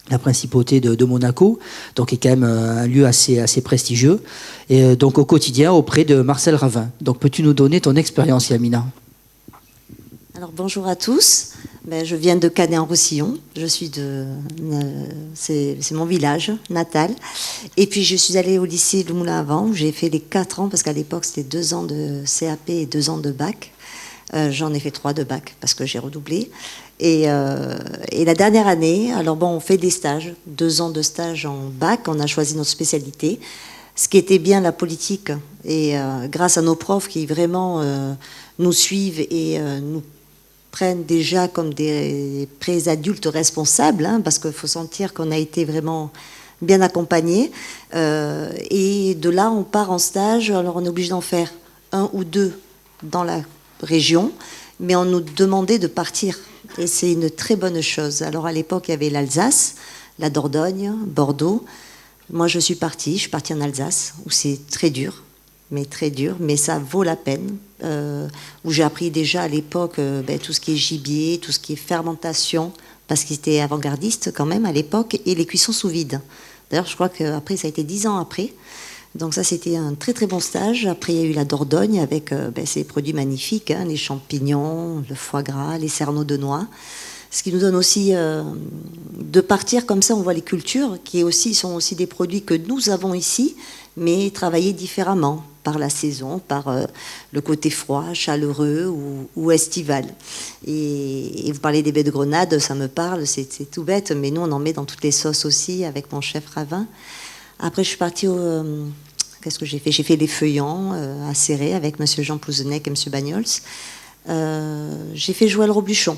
la principauté de Monaco, donc qui est quand même un lieu assez prestigieux, et donc au quotidien auprès de Marcel Ravin. Donc peux-tu nous donner ton expérience, Yamina? Alors bonjour à tous. Je viens de Canet-en-Roussillon. C'est mon village natal. Et puis je suis allée au lycée du Moulin à Vent où j'ai fait les 4 ans, parce qu'à l'époque c'était 2 ans de CAP et 2 ans de bac. J'en ai fait 3 de bac parce que j'ai redoublé. Et la dernière année, alors bon, on fait des stages, 2 ans de stage en bac. On a choisi notre spécialité. Ce qui était bien, la politique, et grâce à nos profs qui vraiment nous suivent et nous prennent déjà comme des pré-adultes responsables, hein, parce qu'il faut sentir qu'on a été vraiment bien accompagnés. Et de là, on part en stage. Alors, on est obligé d'en faire 1 ou 2 dans la région, mais on nous demandait de partir. Et c'est une très bonne chose. Alors, à l'époque, il y avait l'Alsace, la Dordogne, Bordeaux. Moi, je suis partie en Alsace, où c'est très dur, mais ça vaut la peine. Où j'ai appris déjà à l'époque tout ce qui est gibier, tout ce qui est fermentation, parce qu'ils étaient avant-gardistes quand même à l'époque, et les cuissons sous vide. D'ailleurs, je crois qu'après, ça a été 10 ans après. Donc ça, c'était un très très bon stage. Après, il y a eu la Dordogne avec ces produits magnifiques, hein, les champignons, le foie gras, les cerneaux de noix. Ce qui nous donne aussi de partir comme ça, on voit les cultures, qui sont aussi des produits que nous avons ici, mais travaillés différemment, par la saison, par le côté froid, chaleureux ou estival. Et vous parlez des baies de grenade, ça me parle, c'est tout bête, mais nous on en met dans toutes les sauces aussi, avec mon chef Ravin. Après je suis partie qu'est-ce que j'ai fait? J'ai fait les feuillants à Céré avec M. Jean Plouzenec et M. Bagnols. J'ai fait Joël Robuchon.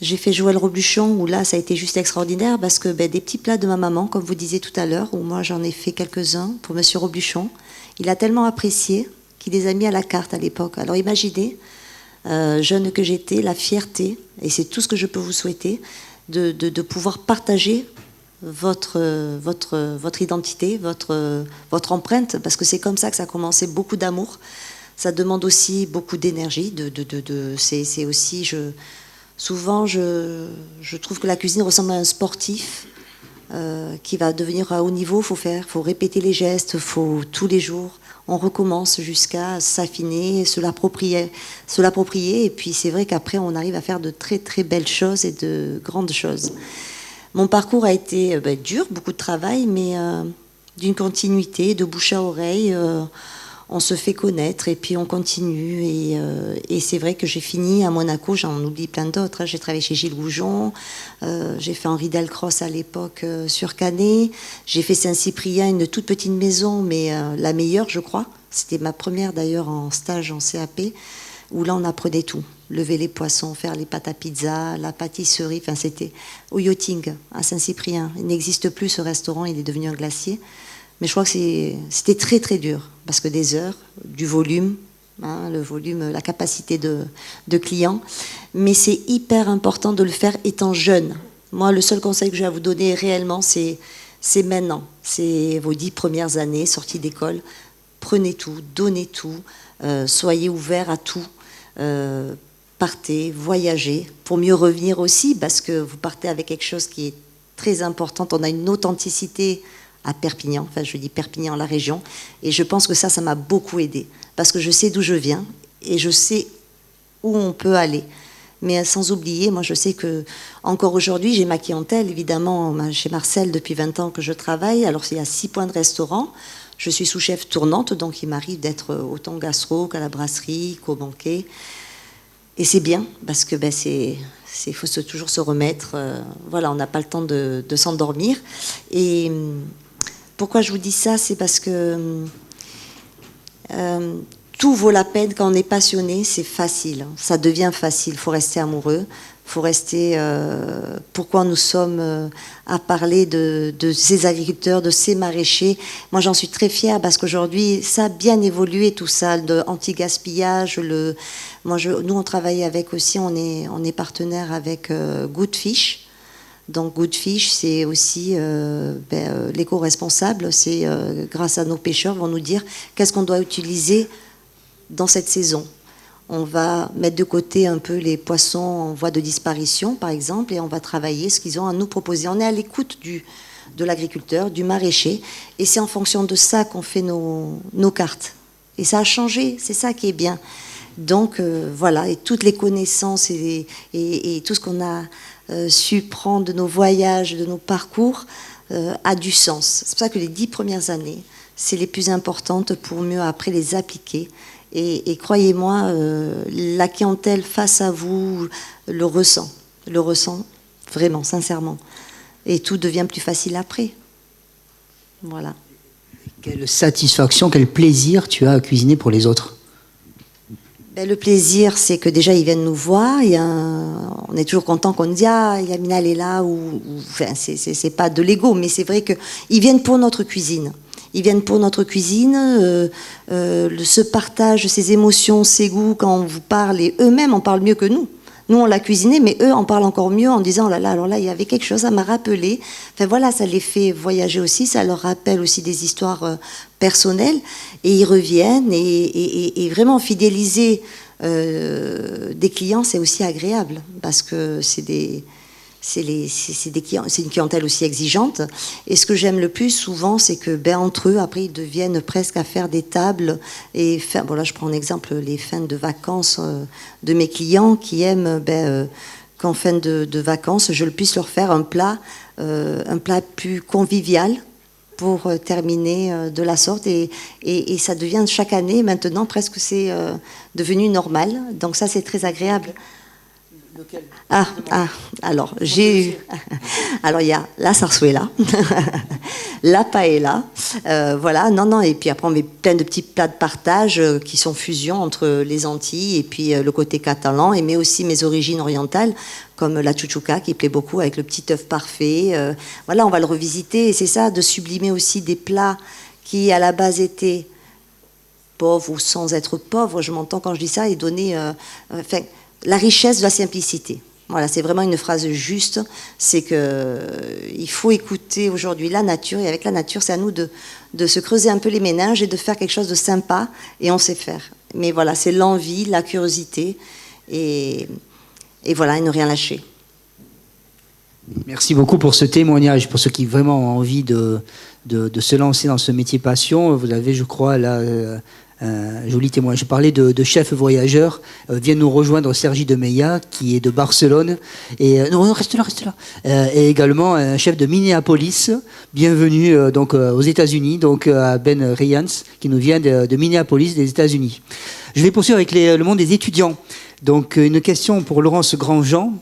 Où là, ça a été juste extraordinaire parce que des petits plats de ma maman, comme vous disiez tout à l'heure, où moi j'en ai fait quelques-uns pour Monsieur Robuchon. Il a tellement apprécié qu'il les a mis à la carte à l'époque. Alors imaginez, jeune que j'étais, la fierté, et c'est tout ce que je peux vous souhaiter, de pouvoir partager votre identité, votre empreinte, parce que c'est comme ça que ça a commencé, beaucoup d'amour. Ça demande aussi beaucoup d'énergie. C'est aussi... Souvent, je trouve que la cuisine ressemble à un sportif qui va devenir à haut niveau. Faut répéter les gestes, tous les jours. On recommence jusqu'à s'affiner, se l'approprier. Et puis, c'est vrai qu'après, on arrive à faire de très, très belles choses et de grandes choses. Mon parcours a été dur, beaucoup de travail, mais d'une continuité, de bouche à oreille. On se fait connaître et puis on continue. Et c'est vrai que j'ai fini à Monaco, j'en oublie plein d'autres. J'ai travaillé chez Gilles Goujon, j'ai fait Henri Delcros à l'époque sur Canet. J'ai fait Saint-Cyprien, une toute petite maison, mais la meilleure, je crois. C'était ma première d'ailleurs en stage en CAP, où là on apprenait tout. Lever les poissons, faire les pâtes à pizza, la pâtisserie. Enfin, c'était au yachting à Saint-Cyprien. Il n'existe plus ce restaurant, il est devenu un glacier. Mais je crois que c'était très très dur, parce que des heures, du volume, hein, le volume, la capacité de clients. Mais c'est hyper important de le faire étant jeune. Moi, le seul conseil que j'ai à vous donner réellement, c'est maintenant. C'est vos 10 premières années, sortie d'école. Prenez tout, donnez tout, soyez ouverts à tout. Partez, voyagez, pour mieux revenir aussi, parce que vous partez avec quelque chose qui est très important. On a une authenticité à Perpignan, enfin je dis Perpignan, la région, et je pense que ça m'a beaucoup aidé, parce que je sais d'où je viens, et je sais où on peut aller. Mais sans oublier, moi je sais que encore aujourd'hui, j'ai ma clientèle, évidemment, chez Marcel, depuis 20 ans que je travaille, alors il y a 6 points de restaurant, je suis sous-chef tournante, donc il m'arrive d'être autant gastro qu'à la brasserie, qu'au banquet, et c'est bien, parce que il faut toujours se remettre, voilà, on n'a pas le temps de s'endormir, et... Pourquoi je vous dis ça? C'est parce que tout vaut la peine quand on est passionné, c'est facile. Ça devient facile, il faut rester amoureux, il faut rester... pourquoi nous sommes à parler de ces agriculteurs, de ces maraîchers? Moi, j'en suis très fière parce qu'aujourd'hui, ça a bien évolué, tout ça, de anti-gaspillage. Nous, on travaille avec aussi, on est partenaire avec Good Fish. Donc Good Fish, c'est aussi l'éco-responsable. C'est grâce à nos pêcheurs, vont nous dire qu'est-ce qu'on doit utiliser dans cette saison. On va mettre de côté un peu les poissons en voie de disparition, par exemple, et on va travailler ce qu'ils ont à nous proposer. On est à l'écoute de l'agriculteur, du maraîcher, et c'est en fonction de ça qu'on fait nos cartes. Et ça a changé, c'est ça qui est bien. Donc voilà, et toutes les connaissances et tout ce qu'on a su prendre de nos voyages, de nos parcours, a du sens. C'est pour ça que les 10 premières années, c'est les plus importantes pour mieux après les appliquer. Et croyez-moi, la clientèle face à vous le ressent vraiment, sincèrement. Et tout devient plus facile après. Voilà. Quelle satisfaction, quel plaisir tu as à cuisiner pour les autres? Ben, le plaisir, c'est que déjà ils viennent nous voir. On est toujours content qu'on dise Yamina elle est là, enfin, c'est pas de l'ego, mais c'est vrai qu'ils viennent pour notre cuisine. Ils viennent pour notre cuisine, ce partage, ces émotions, ces goûts, quand on vous parle, et eux-mêmes en parlent mieux que nous. Nous, on l'a cuisiné, mais eux en parlent encore mieux en disant, oh là là, alors là, il y avait quelque chose, ça m'a rappelé. Enfin voilà, ça les fait voyager aussi, ça leur rappelle aussi des histoires personnelles, et ils reviennent, et vraiment fidéliser des clients, c'est aussi agréable, parce que c'est une clientèle aussi exigeante. Et ce que j'aime le plus souvent, c'est que entre eux, après, ils deviennent presque à faire des tables. Et bon, là, je prends en exemple les fins de vacances de mes clients qui aiment qu'en fin de vacances, je puisse leur faire un plat plus convivial pour terminer de la sorte. Et ça devient chaque année, maintenant, presque c'est devenu normal. Donc ça, c'est très agréable. Alors j'ai eu. Alors il y a la sarsuela, la paella, voilà, non, et puis après on met plein de petits plats de partage qui sont fusion entre les Antilles et puis le côté catalan, mais aussi mes origines orientales, comme la chouchouka qui plaît beaucoup avec le petit œuf parfait. Voilà, on va le revisiter, et c'est ça, de sublimer aussi des plats qui à la base étaient pauvres ou sans être pauvres, je m'entends quand je dis ça, et donner. La richesse de la simplicité. Voilà, c'est vraiment une phrase juste. C'est qu'il faut écouter aujourd'hui la nature, et avec la nature, c'est à nous de se creuser un peu les méninges et de faire quelque chose de sympa, et on sait faire. Mais voilà, c'est l'envie, la curiosité, et voilà, et ne rien lâcher. Merci beaucoup pour ce témoignage, pour ceux qui vraiment ont envie de se lancer dans ce métier passion. Vous avez, je crois, là... joli témoin. Je parlais de chef voyageur. Vient nous rejoindre Sergi de Meilla, qui est de Barcelone. Et non, reste là. Et également un chef de Minneapolis. Bienvenue donc aux États-Unis, donc à Ben Ryans, qui nous vient de Minneapolis, des États-Unis. Je vais poursuivre avec le monde des étudiants. Donc une question pour Laurence Grandjean,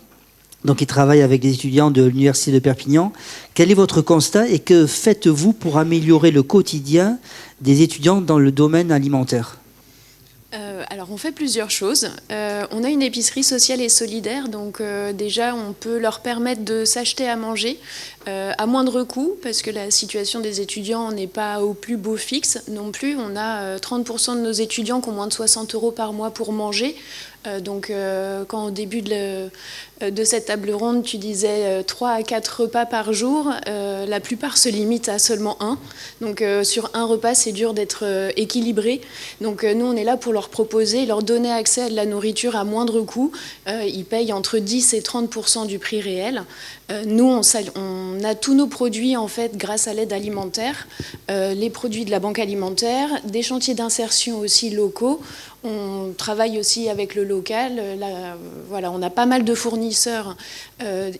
donc qui travaille avec des étudiants de l'Université de Perpignan. Quel est votre constat et que faites-vous pour améliorer le quotidien des étudiants dans le domaine alimentaire? Alors on fait plusieurs choses. On a une épicerie sociale et solidaire, donc déjà on peut leur permettre de s'acheter à manger à moindre coût, parce que la situation des étudiants n'est pas au plus beau fixe non plus. On a 30% de nos étudiants qui ont moins de 60 € par mois pour manger. Donc quand au début de cette table ronde tu disais 3 à 4 repas par jour, la plupart se limitent à seulement un. Donc sur un repas c'est dur d'être équilibré. Donc nous on est là pour leur proposer, leur donner accès à de la nourriture à moindre coût. Ils payent entre 10 et 30% du prix réel. Nous on a tous nos produits en fait grâce à l'aide alimentaire, les produits de la banque alimentaire, des chantiers d'insertion aussi locaux. On travaille aussi avec le local. Voilà, on a pas mal de fournisseurs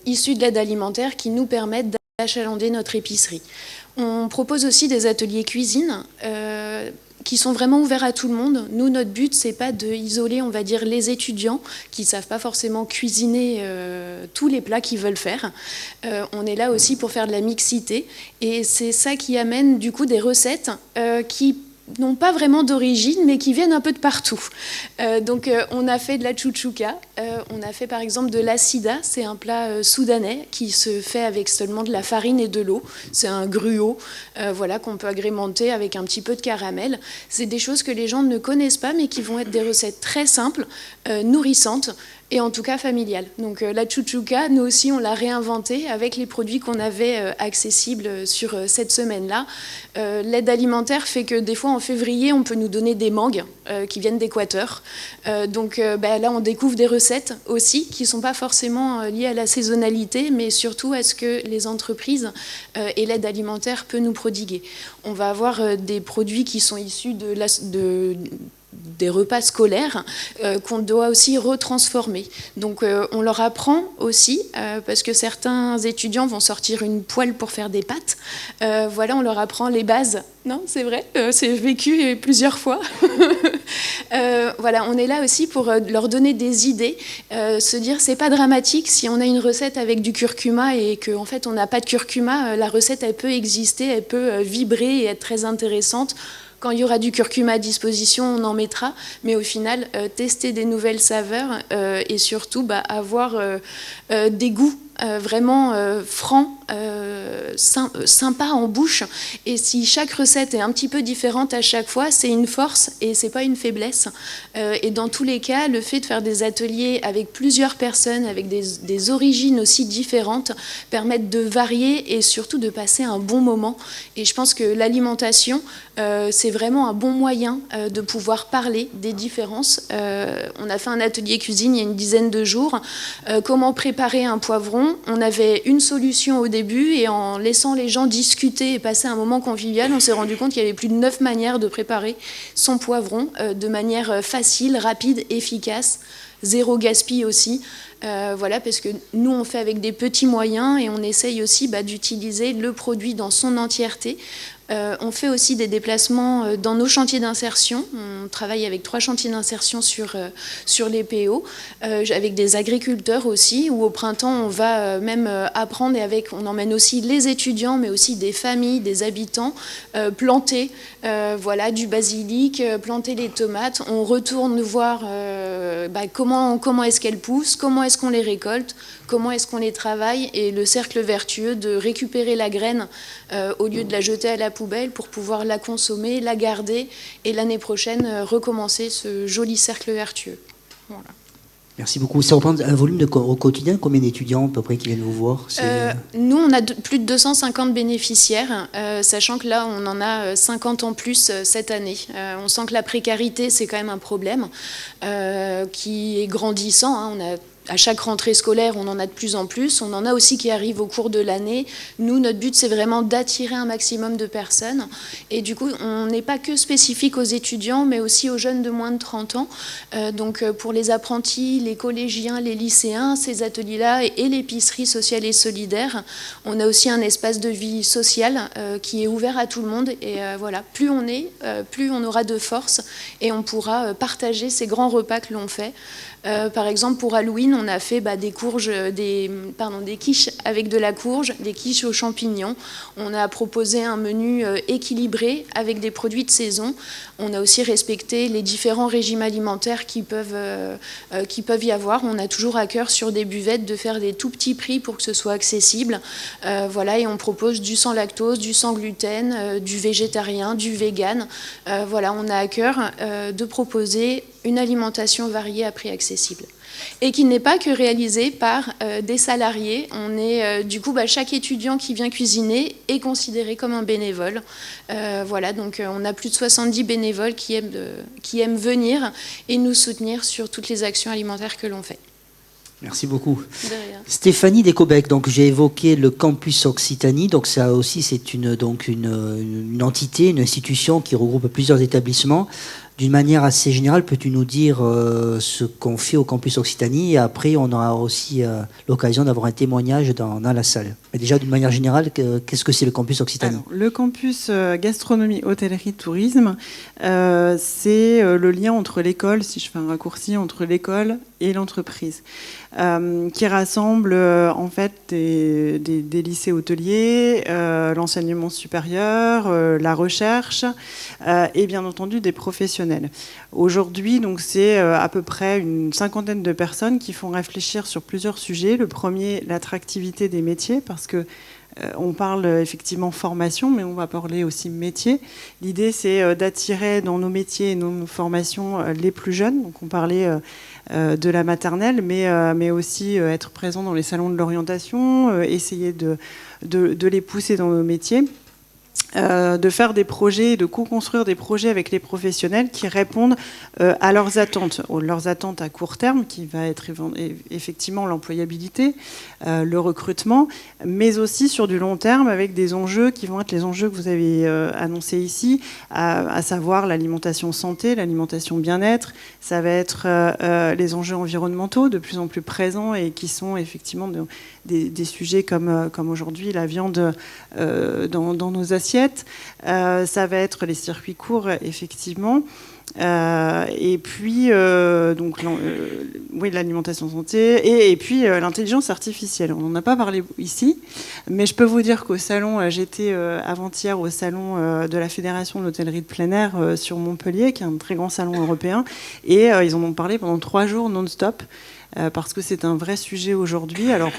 issus de l'aide alimentaire qui nous permettent d'achalander notre épicerie. On propose aussi des ateliers cuisine qui sont vraiment ouverts à tout le monde. Nous, notre but, c'est pas d'isoler, on va dire, les étudiants qui savent pas forcément cuisiner tous les plats qu'ils veulent faire. On est là aussi pour faire de la mixité, et c'est ça qui amène du coup des recettes qui n'ont pas vraiment d'origine, mais qui viennent un peu de partout. Donc on a fait de la chouchouka, On a fait par exemple de l'assida, c'est un plat soudanais qui se fait avec seulement de la farine et de l'eau. C'est un gruau voilà, qu'on peut agrémenter avec un petit peu de caramel. C'est des choses que les gens ne connaissent pas, mais qui vont être des recettes très simples, nourrissantes, et en tout cas familiale. Donc la chouchouka, nous aussi, on l'a réinventée avec les produits qu'on avait accessibles sur cette semaine-là. L'aide alimentaire fait que des fois, en février, on peut nous donner des mangues qui viennent d'Équateur. Donc là, on découvre des recettes aussi qui ne sont pas forcément liées à la saisonnalité, mais surtout à ce que les entreprises et l'aide alimentaire peut nous prodiguer. On va avoir des produits qui sont issus des repas scolaires qu'on doit aussi retransformer. Donc on leur apprend aussi, parce que certains étudiants vont sortir une poêle pour faire des pâtes. Voilà, on leur apprend les bases. Non, c'est vrai, c'est vécu plusieurs fois. Voilà, on est là aussi pour leur donner des idées, se dire c'est pas dramatique si on a une recette avec du curcuma et qu'en fait on n'a pas de curcuma, la recette elle peut exister, elle peut vibrer et être très intéressante. Quand il y aura du curcuma à disposition, on en mettra, mais au final, tester des nouvelles saveurs et surtout avoir des goûts vraiment francs, sympas en bouche. Et si chaque recette est un petit peu différente à chaque fois, c'est une force et c'est pas une faiblesse. Et dans tous les cas, le fait de faire des ateliers avec plusieurs personnes, avec des origines aussi différentes, permettent de varier et surtout de passer un bon moment. Et je pense que l'alimentation, c'est vraiment un bon moyen de pouvoir parler des différences. On a fait un atelier cuisine il y a une dizaine de jours. Comment préparer un poivron? On avait une solution au début et en laissant les gens discuter et passer un moment convivial, on s'est rendu compte qu'il y avait plus de 9 manières de préparer son poivron de manière facile, rapide, efficace, zéro gaspille aussi. Voilà, parce que nous, on fait avec des petits moyens et on essaye aussi d'utiliser le produit dans son entièreté. On fait aussi des déplacements dans nos chantiers d'insertion. On travaille avec 3 chantiers d'insertion sur les PO, avec des agriculteurs aussi, où au printemps, on va même apprendre, et on emmène aussi les étudiants, mais aussi des familles, des habitants, planter voilà, du basilic, planter les tomates. On retourne voir comment est-ce qu'elles poussent, comment est-ce qu'on les récolte, comment est-ce qu'on les travaille, et le cercle vertueux de récupérer la graine au lieu de la jeter à la poubelle pour pouvoir la consommer, la garder et l'année prochaine recommencer ce joli cercle vertueux. Voilà. Merci beaucoup. Ça représente un volume au quotidien. Combien d'étudiants à peu près qui viennent vous voir? Nous, on a plus de 250 bénéficiaires, sachant que là, on en a 50 en plus cette année. On sent que la précarité, c'est quand même un problème qui est grandissant. Hein. À chaque rentrée scolaire, on en a de plus en plus. On en a aussi qui arrivent au cours de l'année. Nous, notre but, c'est vraiment d'attirer un maximum de personnes. Et du coup, on n'est pas que spécifique aux étudiants, mais aussi aux jeunes de moins de 30 ans. Donc, pour les apprentis, les collégiens, les lycéens, ces ateliers-là et l'épicerie sociale et solidaire, on a aussi un espace de vie sociale qui est ouvert à tout le monde. Et voilà, plus on est, plus on aura de force et on pourra partager ces grands repas que l'on fait. Par exemple, pour Halloween, on a fait des quiches avec de la courge, des quiches aux champignons. On a proposé un menu équilibré avec des produits de saison. On a aussi respecté les différents régimes alimentaires qui peuvent y avoir. On a toujours à cœur sur des buvettes de faire des tout petits prix pour que ce soit accessible. Voilà, et on propose du sans lactose, du sans gluten, du végétarien, du vegan. Voilà, on a à cœur de proposer une alimentation variée à prix accessible. Et qui n'est pas que réalisée par des salariés. On est, du coup, chaque étudiant qui vient cuisiner est considéré comme un bénévole. Voilà, donc on a plus de 70 bénévoles qui aiment venir et nous soutenir sur toutes les actions alimentaires que l'on fait. Merci beaucoup. De rien. Stéphanie Descobec, donc j'ai évoqué le campus Occitanie, donc ça aussi c'est une entité, une institution qui regroupe plusieurs établissements. D'une manière assez générale, peux-tu nous dire ce qu'on fait au campus Occitanie, et après on aura aussi l'occasion d'avoir un témoignage dans la salle. Mais déjà d'une manière générale, qu'est-ce que c'est le campus Occitanie? Alors, le campus gastronomie, hôtellerie, tourisme, c'est le lien entre l'école, si je fais un raccourci, entre l'école et l'entreprise, qui rassemble en fait des lycées hôteliers, l'enseignement supérieur, la recherche et bien entendu des professionnels. Aujourd'hui, donc c'est à peu près une cinquantaine de personnes qui font réfléchir sur plusieurs sujets. Le premier, l'attractivité des métiers, parce que on parle effectivement formation, mais on va parler aussi métier. L'idée, c'est d'attirer dans nos métiers et nos formations les plus jeunes. Donc on parlait de la maternelle, mais aussi être présent dans les salons de l'orientation, essayer de les pousser dans nos métiers. De faire des projets, de co-construire des projets avec les professionnels qui répondent à leurs attentes à court terme, qui va être effectivement l'employabilité, le recrutement, mais aussi sur du long terme avec des enjeux qui vont être les enjeux que vous avez annoncés ici, à savoir l'alimentation santé, l'alimentation bien-être. Ça va être les enjeux environnementaux de plus en plus présents et qui sont effectivement des sujets comme aujourd'hui la viande dans nos assiettes. Ça va être les circuits courts, effectivement. Et puis, oui, l'alimentation santé. Et puis, l'intelligence artificielle. On n'en a pas parlé ici, mais je peux vous dire qu'au salon, j'étais avant-hier au salon de la Fédération de l'hôtellerie de plein air sur Montpellier, qui est un très grand salon européen. Et ils en ont parlé pendant 3 jours non-stop, parce que c'est un vrai sujet aujourd'hui, alors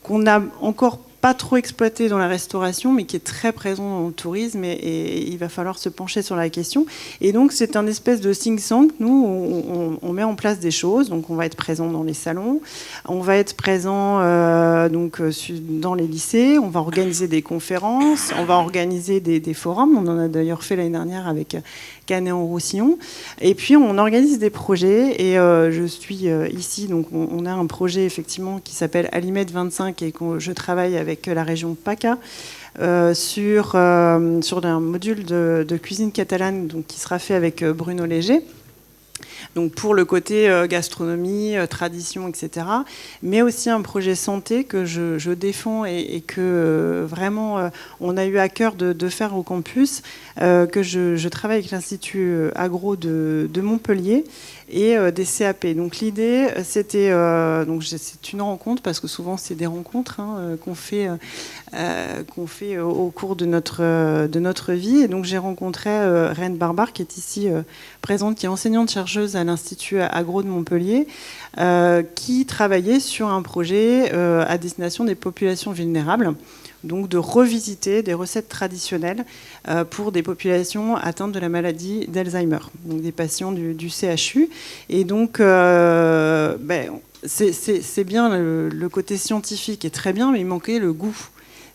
qu'on n'a encore pas trop exploité dans la restauration, mais qui est très présent dans le tourisme, et il va falloir se pencher sur la question. Et donc, c'est un espèce de think tank. Nous, on met en place des choses. Donc, on va être présent dans les salons, on va être présent dans les lycées, on va organiser des conférences, on va organiser des forums. On en a d'ailleurs fait l'année dernière avec Canet-en-Roussillon. Et puis, on organise des projets. Et je suis ici, donc on a un projet effectivement qui s'appelle Alimet 25 et que je travaille avec la région PACA sur un module de cuisine catalane, donc, qui sera fait avec Bruno Léger. Donc pour le côté gastronomie, tradition, etc. Mais aussi un projet santé que je défends et que vraiment on a eu à cœur de faire au campus, que je travaille avec l'Institut Agro de Montpellier et des CAP. Donc l'idée, c'était c'est une rencontre, parce que souvent c'est des rencontres qu'on fait au cours de notre vie. Et donc j'ai rencontré Reine Barbare, qui est ici présente, qui est enseignante-chercheuse à l'Institut Agro de Montpellier, qui travaillait sur un projet à destination des populations vulnérables, donc de revisiter des recettes traditionnelles pour des populations atteintes de la maladie d'Alzheimer, donc des patients du CHU. Et donc, c'est bien, le côté scientifique est très bien, mais il manquait le goût.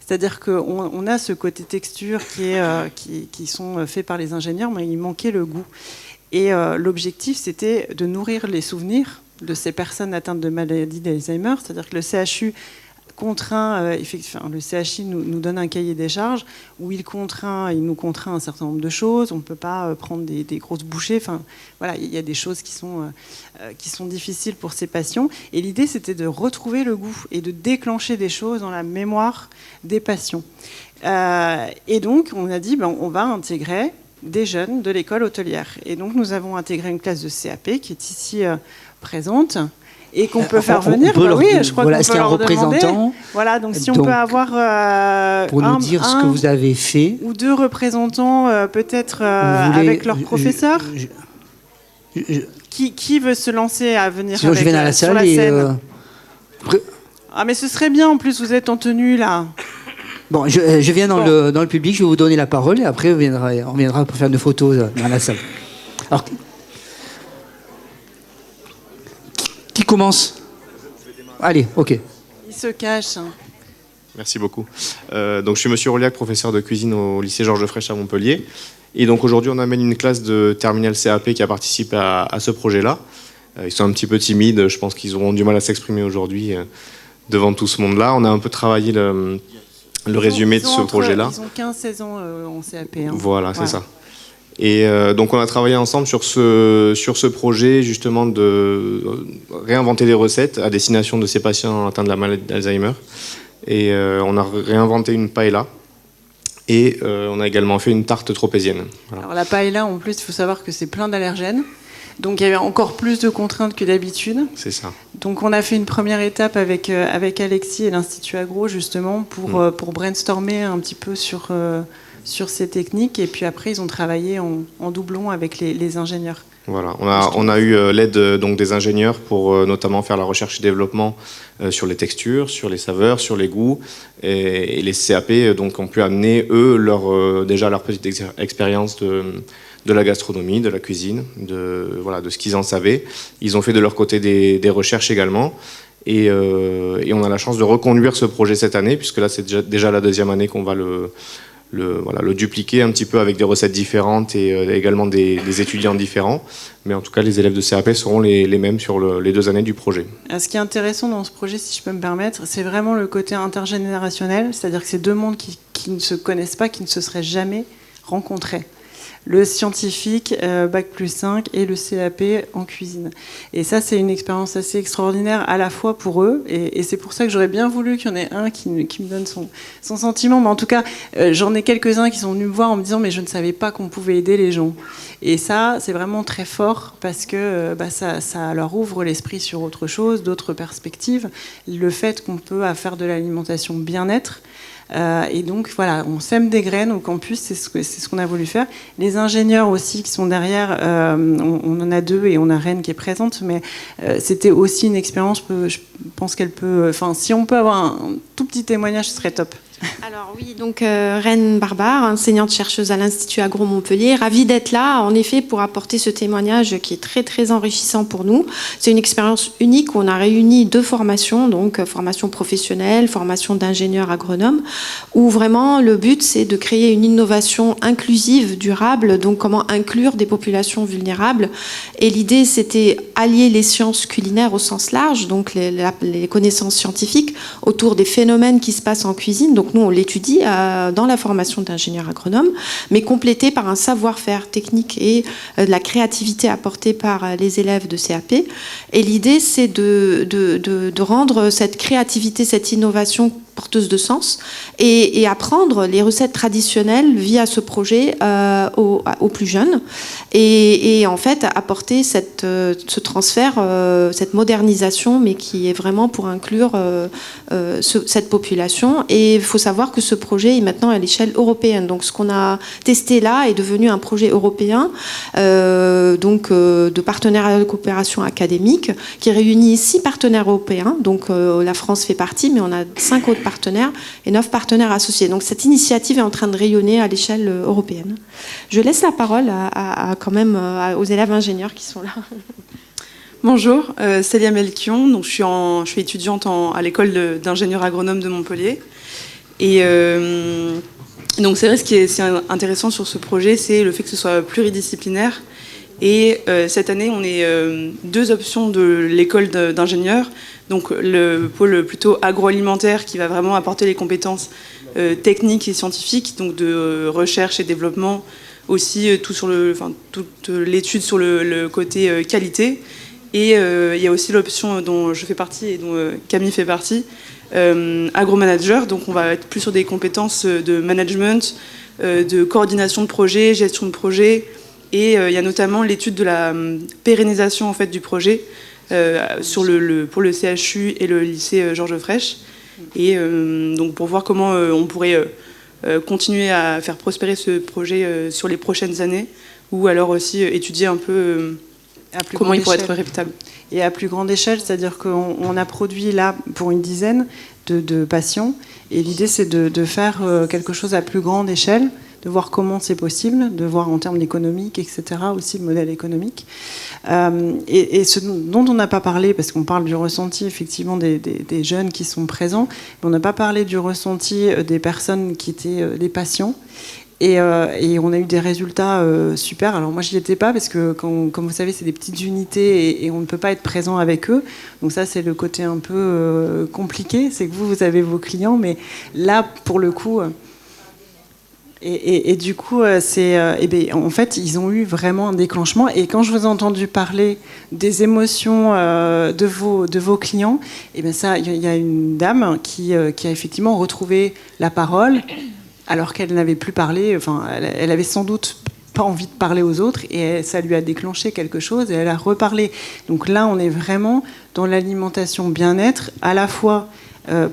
C'est-à-dire qu'on a ce côté texture qui sont faits par les ingénieurs, mais il manquait le goût. Et l'objectif, c'était de nourrir les souvenirs de ces personnes atteintes de maladie d'Alzheimer. C'est-à-dire que le CHU le CHI nous donne un cahier des charges où il nous contraint un certain nombre de choses. On ne peut pas prendre des grosses bouchées. Enfin, voilà, il y a des choses qui sont difficiles pour ces patients. Et l'idée, c'était de retrouver le goût et de déclencher des choses dans la mémoire des patients. Et donc, on a dit, on va intégrer des jeunes de l'école hôtelière. Et donc, nous avons intégré une classe de CAP qui est ici présente. Et qu'on peut faire venir, je crois qu'on peut leur demander. Voilà, donc si on peut avoir pour nous dire ce que vous avez fait, ou 2 représentants, peut-être avec leurs professeurs. Qui veut se lancer à venir sinon je viens dans la salle sur la scène. Ah, mais ce serait bien. En plus, vous êtes en tenue là. Bon, je viens dans le public. Je vais vous donner la parole et après on viendra pour faire une photo dans la salle. Alors. Qui commence ? Allez, ok. Il se cache. Merci beaucoup. Donc, je suis Monsieur Roliac, professeur de cuisine au lycée Georges Frêche à Montpellier. Et donc aujourd'hui, on amène une classe de terminale CAP qui a participé à ce projet-là. Ils sont un petit peu timides. Je pense qu'ils auront du mal à s'exprimer aujourd'hui devant tout ce monde-là. On a un peu travaillé le résumé de ce projet-là. Ils ont 15-16 ans en CAP. Voilà, c'est ça. Et donc on a travaillé ensemble sur ce projet justement de réinventer des recettes à destination de ces patients atteints de la maladie d'Alzheimer. Et on a réinventé une paella et on a également fait une tarte tropézienne. Voilà. Alors la paella, en plus, il faut savoir que c'est plein d'allergènes. Donc il y avait encore plus de contraintes que d'habitude. C'est ça. Donc on a fait une première étape avec Alexis et l'Institut Agro justement pour brainstormer un petit peu sur ces techniques, et puis après ils ont travaillé en doublon avec les ingénieurs. Voilà, on a eu l'aide donc des ingénieurs pour notamment faire la recherche et développement sur les textures, sur les saveurs, sur les goûts, et les CAP donc ont pu amener eux déjà leur petite expérience de la gastronomie, de la cuisine, de ce qu'ils en savaient. Ils ont fait de leur côté des recherches également, et on a la chance de reconduire ce projet cette année, puisque là c'est déjà la deuxième année qu'on va le dupliquer un petit peu avec des recettes différentes et également des étudiants différents. Mais en tout cas, les élèves de CAP seront les mêmes sur les 2 années du projet. Ce qui est intéressant dans ce projet, si je peux me permettre, c'est vraiment le côté intergénérationnel, c'est-à-dire que c'est 2 mondes qui ne se connaissent pas, qui ne se seraient jamais rencontrés. Le scientifique, Bac+5, et le CAP en cuisine. Et ça, c'est une expérience assez extraordinaire à la fois pour eux, et c'est pour ça que j'aurais bien voulu qu'il y en ait un qui me donne son sentiment. Mais en tout cas, j'en ai quelques-uns qui sont venus me voir en me disant « mais je ne savais pas qu'on pouvait aider les gens ». Et ça, c'est vraiment très fort, parce que ça leur ouvre l'esprit sur autre chose, d'autres perspectives. Le fait qu'on peut faire de l'alimentation bien-être, et donc voilà, on sème des graines au campus, c'est ce qu'on a voulu faire. Les ingénieurs aussi qui sont derrière, on en a 2 et on a Rennes qui est présente, mais c'était aussi une expérience, je pense qu'elle peut... Enfin, si on peut avoir un tout petit témoignage, ce serait top. Alors oui, donc Reine Barbare, enseignante-chercheuse à l'Institut Agro Montpellier, ravie d'être là, en effet, pour apporter ce témoignage qui est très très enrichissant pour nous. C'est une expérience unique où on a réuni 2 formations, donc formation professionnelle, formation d'ingénieur agronome, où vraiment le but c'est de créer une innovation inclusive, durable, donc comment inclure des populations vulnérables. Et l'idée c'était allier les sciences culinaires au sens large, donc les connaissances scientifiques autour des phénomènes qui se passent en cuisine. Donc nous, on l'étudie dans la formation d'ingénieur agronome, mais complété par un savoir-faire technique et de la créativité apportée par les élèves de CAP. Et l'idée, c'est de rendre cette créativité, cette innovation porteuse de sens et apprendre les recettes traditionnelles via ce projet aux plus jeunes et en fait apporter ce transfert, cette modernisation, mais qui est vraiment pour inclure cette population. Et il faut savoir que ce projet est maintenant à l'échelle européenne. Donc ce qu'on a testé là est devenu un projet européen de partenariat de coopération académique qui réunit 6 partenaires européens. Donc la France fait partie, mais on a 5 autres partenaires et 9 partenaires associés. Donc cette initiative est en train de rayonner à l'échelle européenne. Je laisse la parole aux élèves ingénieurs qui sont là. Bonjour, Célia Melchion, donc je suis étudiante à l'école d'ingénieurs agronomes de Montpellier. Et donc c'est vrai, ce qui est intéressant sur ce projet, c'est le fait que ce soit pluridisciplinaire. Et cette année, on est 2 options de l'école d'ingénieurs. Donc le pôle plutôt agroalimentaire qui va vraiment apporter les compétences techniques et scientifiques, donc de recherche et développement, aussi toute l'étude sur le côté qualité. Et il y a aussi l'option dont je fais partie et dont Camille fait partie, agro-manager. Donc on va être plus sur des compétences de management, de coordination de projet, gestion de projet. Et il y a notamment l'étude de la pérennisation en fait, du projet pour le CHU et le lycée Georges Frêche. Et donc pour voir comment on pourrait continuer à faire prospérer ce projet sur les prochaines années, ou alors aussi étudier un peu comment il pourrait être réputable. Et à plus grande échelle, c'est-à-dire qu'on a produit là pour une dizaine de patients, et l'idée c'est de faire quelque chose à plus grande échelle, de voir comment c'est possible, de voir en termes économiques, etc., aussi le modèle économique. Et ce dont on n'a pas parlé, parce qu'on parle du ressenti effectivement des jeunes qui sont présents, mais on n'a pas parlé du ressenti des personnes qui étaient des patients. Et on a eu des résultats super. Alors moi, je n'y étais pas parce que, comme vous savez, c'est des petites unités et on ne peut pas être présent avec eux. Donc ça, c'est le côté un peu compliqué. C'est que vous avez vos clients, mais là, pour le coup... Et du coup, en fait, ils ont eu vraiment un déclenchement. Et quand je vous ai entendu parler des émotions de vos clients, il y a une dame qui a effectivement retrouvé la parole, alors qu'elle n'avait plus parlé. Enfin, elle avait sans doute pas envie de parler aux autres, et ça lui a déclenché quelque chose, et elle a reparlé. Donc là, on est vraiment dans l'alimentation bien-être, à la fois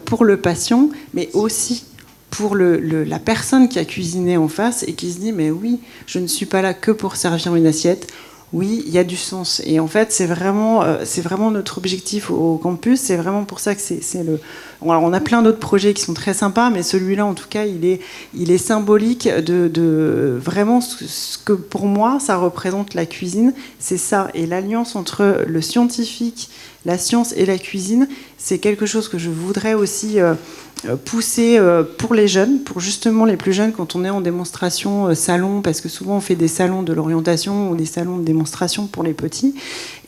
pour le patient, mais aussi pour la personne qui a cuisiné en face et qui se dit, mais oui, je ne suis pas là que pour servir une assiette. Oui, il y a du sens. Et en fait, c'est vraiment notre objectif au campus. C'est vraiment pour ça que c'est le... Alors, on a plein d'autres projets qui sont très sympas, mais celui-là, en tout cas, il est symbolique de vraiment ce que, pour moi, ça représente la cuisine. C'est ça. Et l'alliance entre le scientifique, la science et la cuisine, c'est quelque chose que je voudrais aussi pousser pour les jeunes, pour justement les plus jeunes, quand on est en démonstration salon, parce que souvent on fait des salons de l'orientation ou des salons de démonstration pour les petits.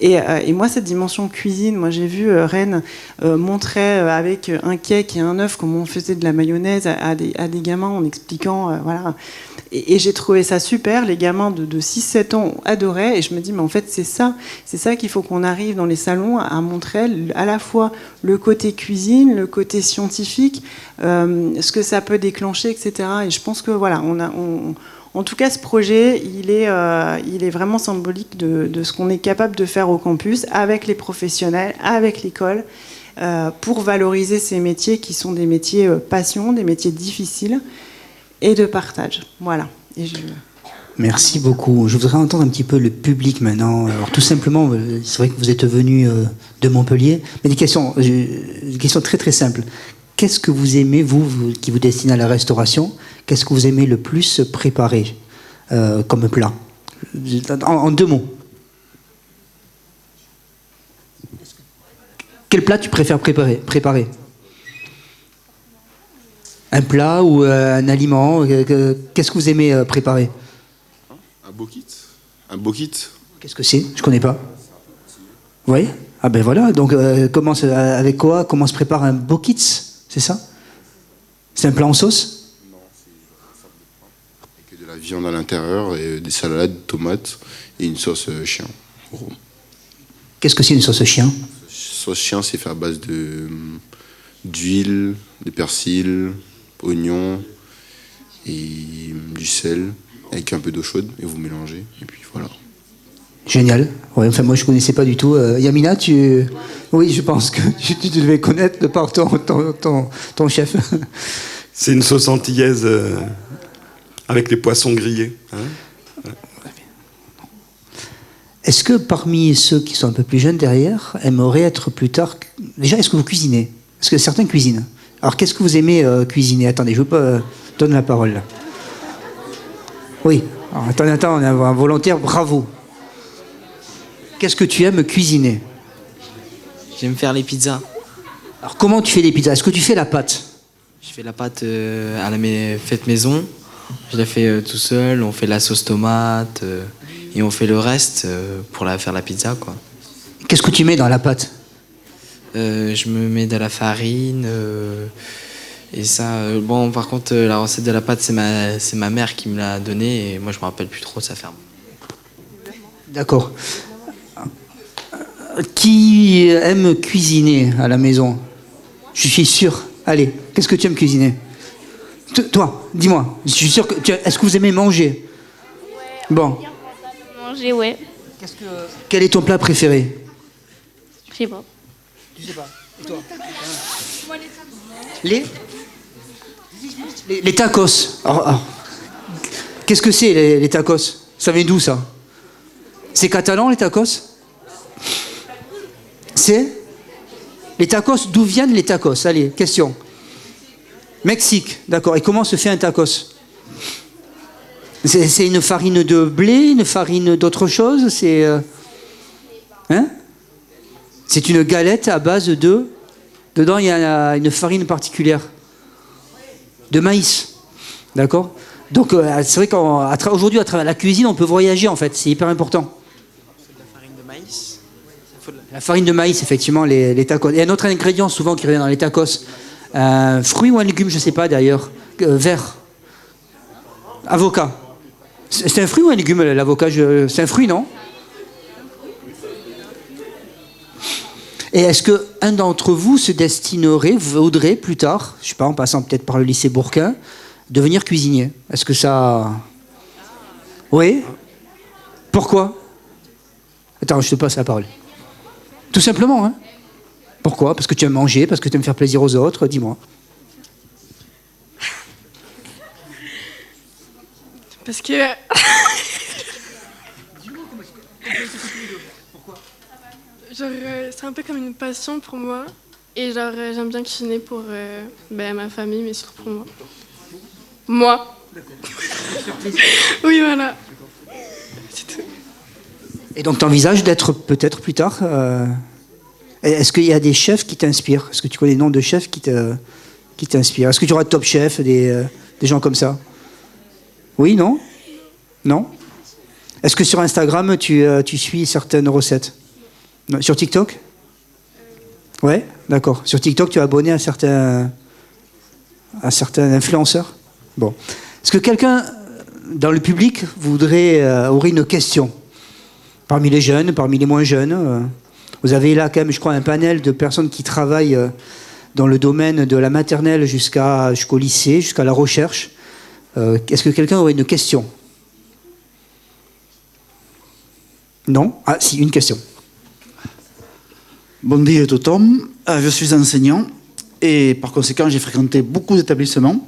Et moi, cette dimension cuisine, moi j'ai vu Rennes montrer avec un cake et un œuf comment on faisait de la mayonnaise à des gamins en expliquant, voilà. Et j'ai trouvé ça super. Les gamins de 6-7 ans adoraient. Et je me dis, mais en fait, c'est ça qu'il faut qu'on arrive dans les salons à montrer à la fois le côté cuisine, le côté scientifique, ce que ça peut déclencher, etc. Et je pense que voilà, en tout cas, ce projet, il est vraiment symbolique de ce qu'on est capable de faire au campus, avec les professionnels, avec l'école, pour valoriser ces métiers qui sont des métiers passion, des métiers difficiles, et de partage. Voilà. Merci beaucoup. Je voudrais entendre un petit peu le public maintenant. Alors, tout simplement, c'est vrai que vous êtes venu de Montpellier, mais des questions très très simples. Qu'est-ce que vous aimez, vous qui vous destinez à la restauration, qu'est-ce que vous aimez le plus préparer comme plat? En 2 mots. Quel plat tu préfères préparer? Un plat ou un aliment? Qu'est-ce que vous aimez préparer? Un bokit. Qu'est-ce que c'est? Je connais pas. Oui? Ah ben voilà, donc avec quoi? Comment se prépare un bokit? C'est ça? C'est un plat en sauce? Non, c'est une sorte de pain avec de la viande à l'intérieur et des salades, tomates et une sauce chien. Qu'est-ce que c'est une sauce chien? Sauce chien, c'est fait à base d'huile, de persil, oignons et du sel avec un peu d'eau chaude et vous mélangez et puis voilà. Génial. Ouais, enfin moi je connaissais pas du tout. Yamina, oui, je pense que tu devais connaître de par ton chef. C'est une sauce antillaise avec les poissons grillés. Hein. Est-ce que parmi ceux qui sont un peu plus jeunes derrière aimeraient être plus tard... Déjà, est-ce que vous cuisinez? Est-ce que certains cuisinent? Alors, qu'est-ce que vous aimez cuisiner? Attendez, je vous donne la parole. Là. Oui. Alors, attendez, on a un volontaire, bravo. Qu'est-ce que tu aimes cuisiner? J'aime faire les pizzas. Alors, comment tu fais les pizzas? Est-ce que tu fais la pâte? Je fais la pâte à la faite maison. Je la fais tout seul. On fait la sauce tomate et on fait le reste pour faire la pizza, quoi. Qu'est-ce que tu mets dans la pâte? Je me mets de la farine et ça. Bon, par contre, la recette de la pâte, c'est ma mère qui me l'a donnée et moi je me rappelle plus trop. Ça ferme. D'accord. Qui aime cuisiner à la maison? Je suis sûr. Allez, qu'est-ce que tu aimes cuisiner? Toi, dis-moi. Je suis sûr que est-ce que vous aimez manger? Ouais. Bon. Manger, ouais. Quel est ton plat préféré? Je sais pas. Tu sais pas. Et toi? Les tacos. Qu'est-ce que c'est les tacos? Ça vient d'où ça? C'est catalan les tacos? C'est les tacos, d'où viennent les tacos? Allez, question. Mexique, d'accord. Et comment se fait un tacos? C'est une farine de blé, une farine d'autre chose? C'est hein? C'est une galette à base de... Dedans, il y a une farine particulière. De maïs. D'accord? Donc, c'est vrai qu'aujourd'hui, à travers la cuisine, on peut voyager, en fait. C'est hyper important. C'est de la farine de maïs. La farine de maïs, effectivement, les tacos. Il y a un autre ingrédient, souvent, qui revient dans les tacos. Fruit ou un légume, je ne sais pas, d'ailleurs. Vert. Avocat. C'est un fruit ou un légume, l'avocat? C'est un fruit, non? Et est-ce qu'un d'entre vous se destinerait, voudrait plus tard, je ne sais pas, en passant peut-être par le lycée Bourquin, devenir cuisinier? Est-ce que ça... Oui. Pourquoi? Attends, je te passe la parole. Tout simplement, hein. Pourquoi? Parce que tu aimes manger, parce que tu aimes faire plaisir aux autres, dis-moi. Parce que... genre, c'est un peu comme une passion pour moi. Et genre, j'aime bien cuisiner pour ma famille, mais surtout pour moi. Moi. Oui, voilà. C'est tout. Et donc, tu envisages d'être peut-être plus tard... Est-ce qu'il y a des chefs qui t'inspirent? Est-ce que tu connais le nom de chefs qui t'inspirent? Est-ce que tu auras de top chefs, des gens comme ça? Oui, non? Non? Est-ce que sur Instagram, tu suis certaines recettes? Non, sur TikTok? Ouais, d'accord. Sur TikTok, tu es abonné à certains influenceurs? Bon. Est-ce que quelqu'un dans le public aurait une question? Parmi les jeunes, parmi les moins jeunes vous avez là, quand même, je crois, un panel de personnes qui travaillent dans le domaine de la maternelle jusqu'au lycée, jusqu'à la recherche. Est-ce que quelqu'un aurait une question? Non? Ah, si, une question. Bon dia a tothom. Je suis enseignant et par conséquent, j'ai fréquenté beaucoup d'établissements.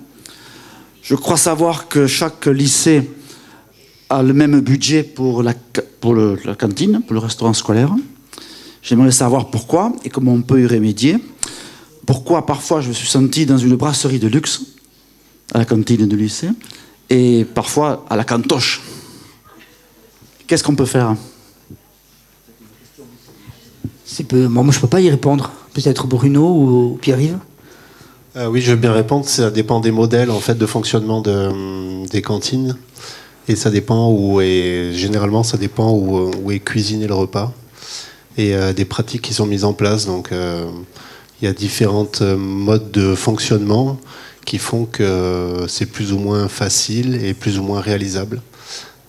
Je crois savoir que chaque lycée a le même budget pour la cantine, pour le restaurant scolaire. J'aimerais savoir pourquoi et comment on peut y remédier. Pourquoi parfois je me suis senti dans une brasserie de luxe à la cantine du lycée et parfois à la cantoche. Qu'est-ce qu'on peut faire? Moi, je ne peux pas y répondre. Peut-être Bruno ou Pierre-Yves? Oui, je veux bien répondre. Ça dépend des modèles en fait, de fonctionnement des cantines. Et ça dépend généralement, ça dépend où est cuisiné le repas. Et des pratiques qui sont mises en place. Donc, il y a différents modes de fonctionnement qui font que c'est plus ou moins facile et plus ou moins réalisable.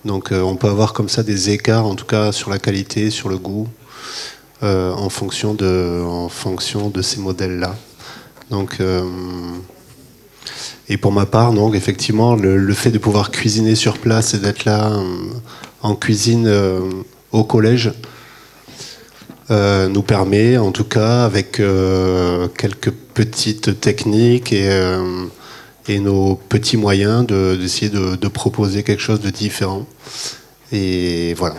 Donc, on peut avoir comme ça des écarts, en tout cas sur la qualité, sur le goût, en fonction de ces modèles-là. Donc, et pour ma part, donc effectivement, le fait de pouvoir cuisiner sur place et d'être là en cuisine au collège. Nous permet, en tout cas, avec quelques petites techniques et nos petits moyens, d'essayer de proposer quelque chose de différent. Et voilà.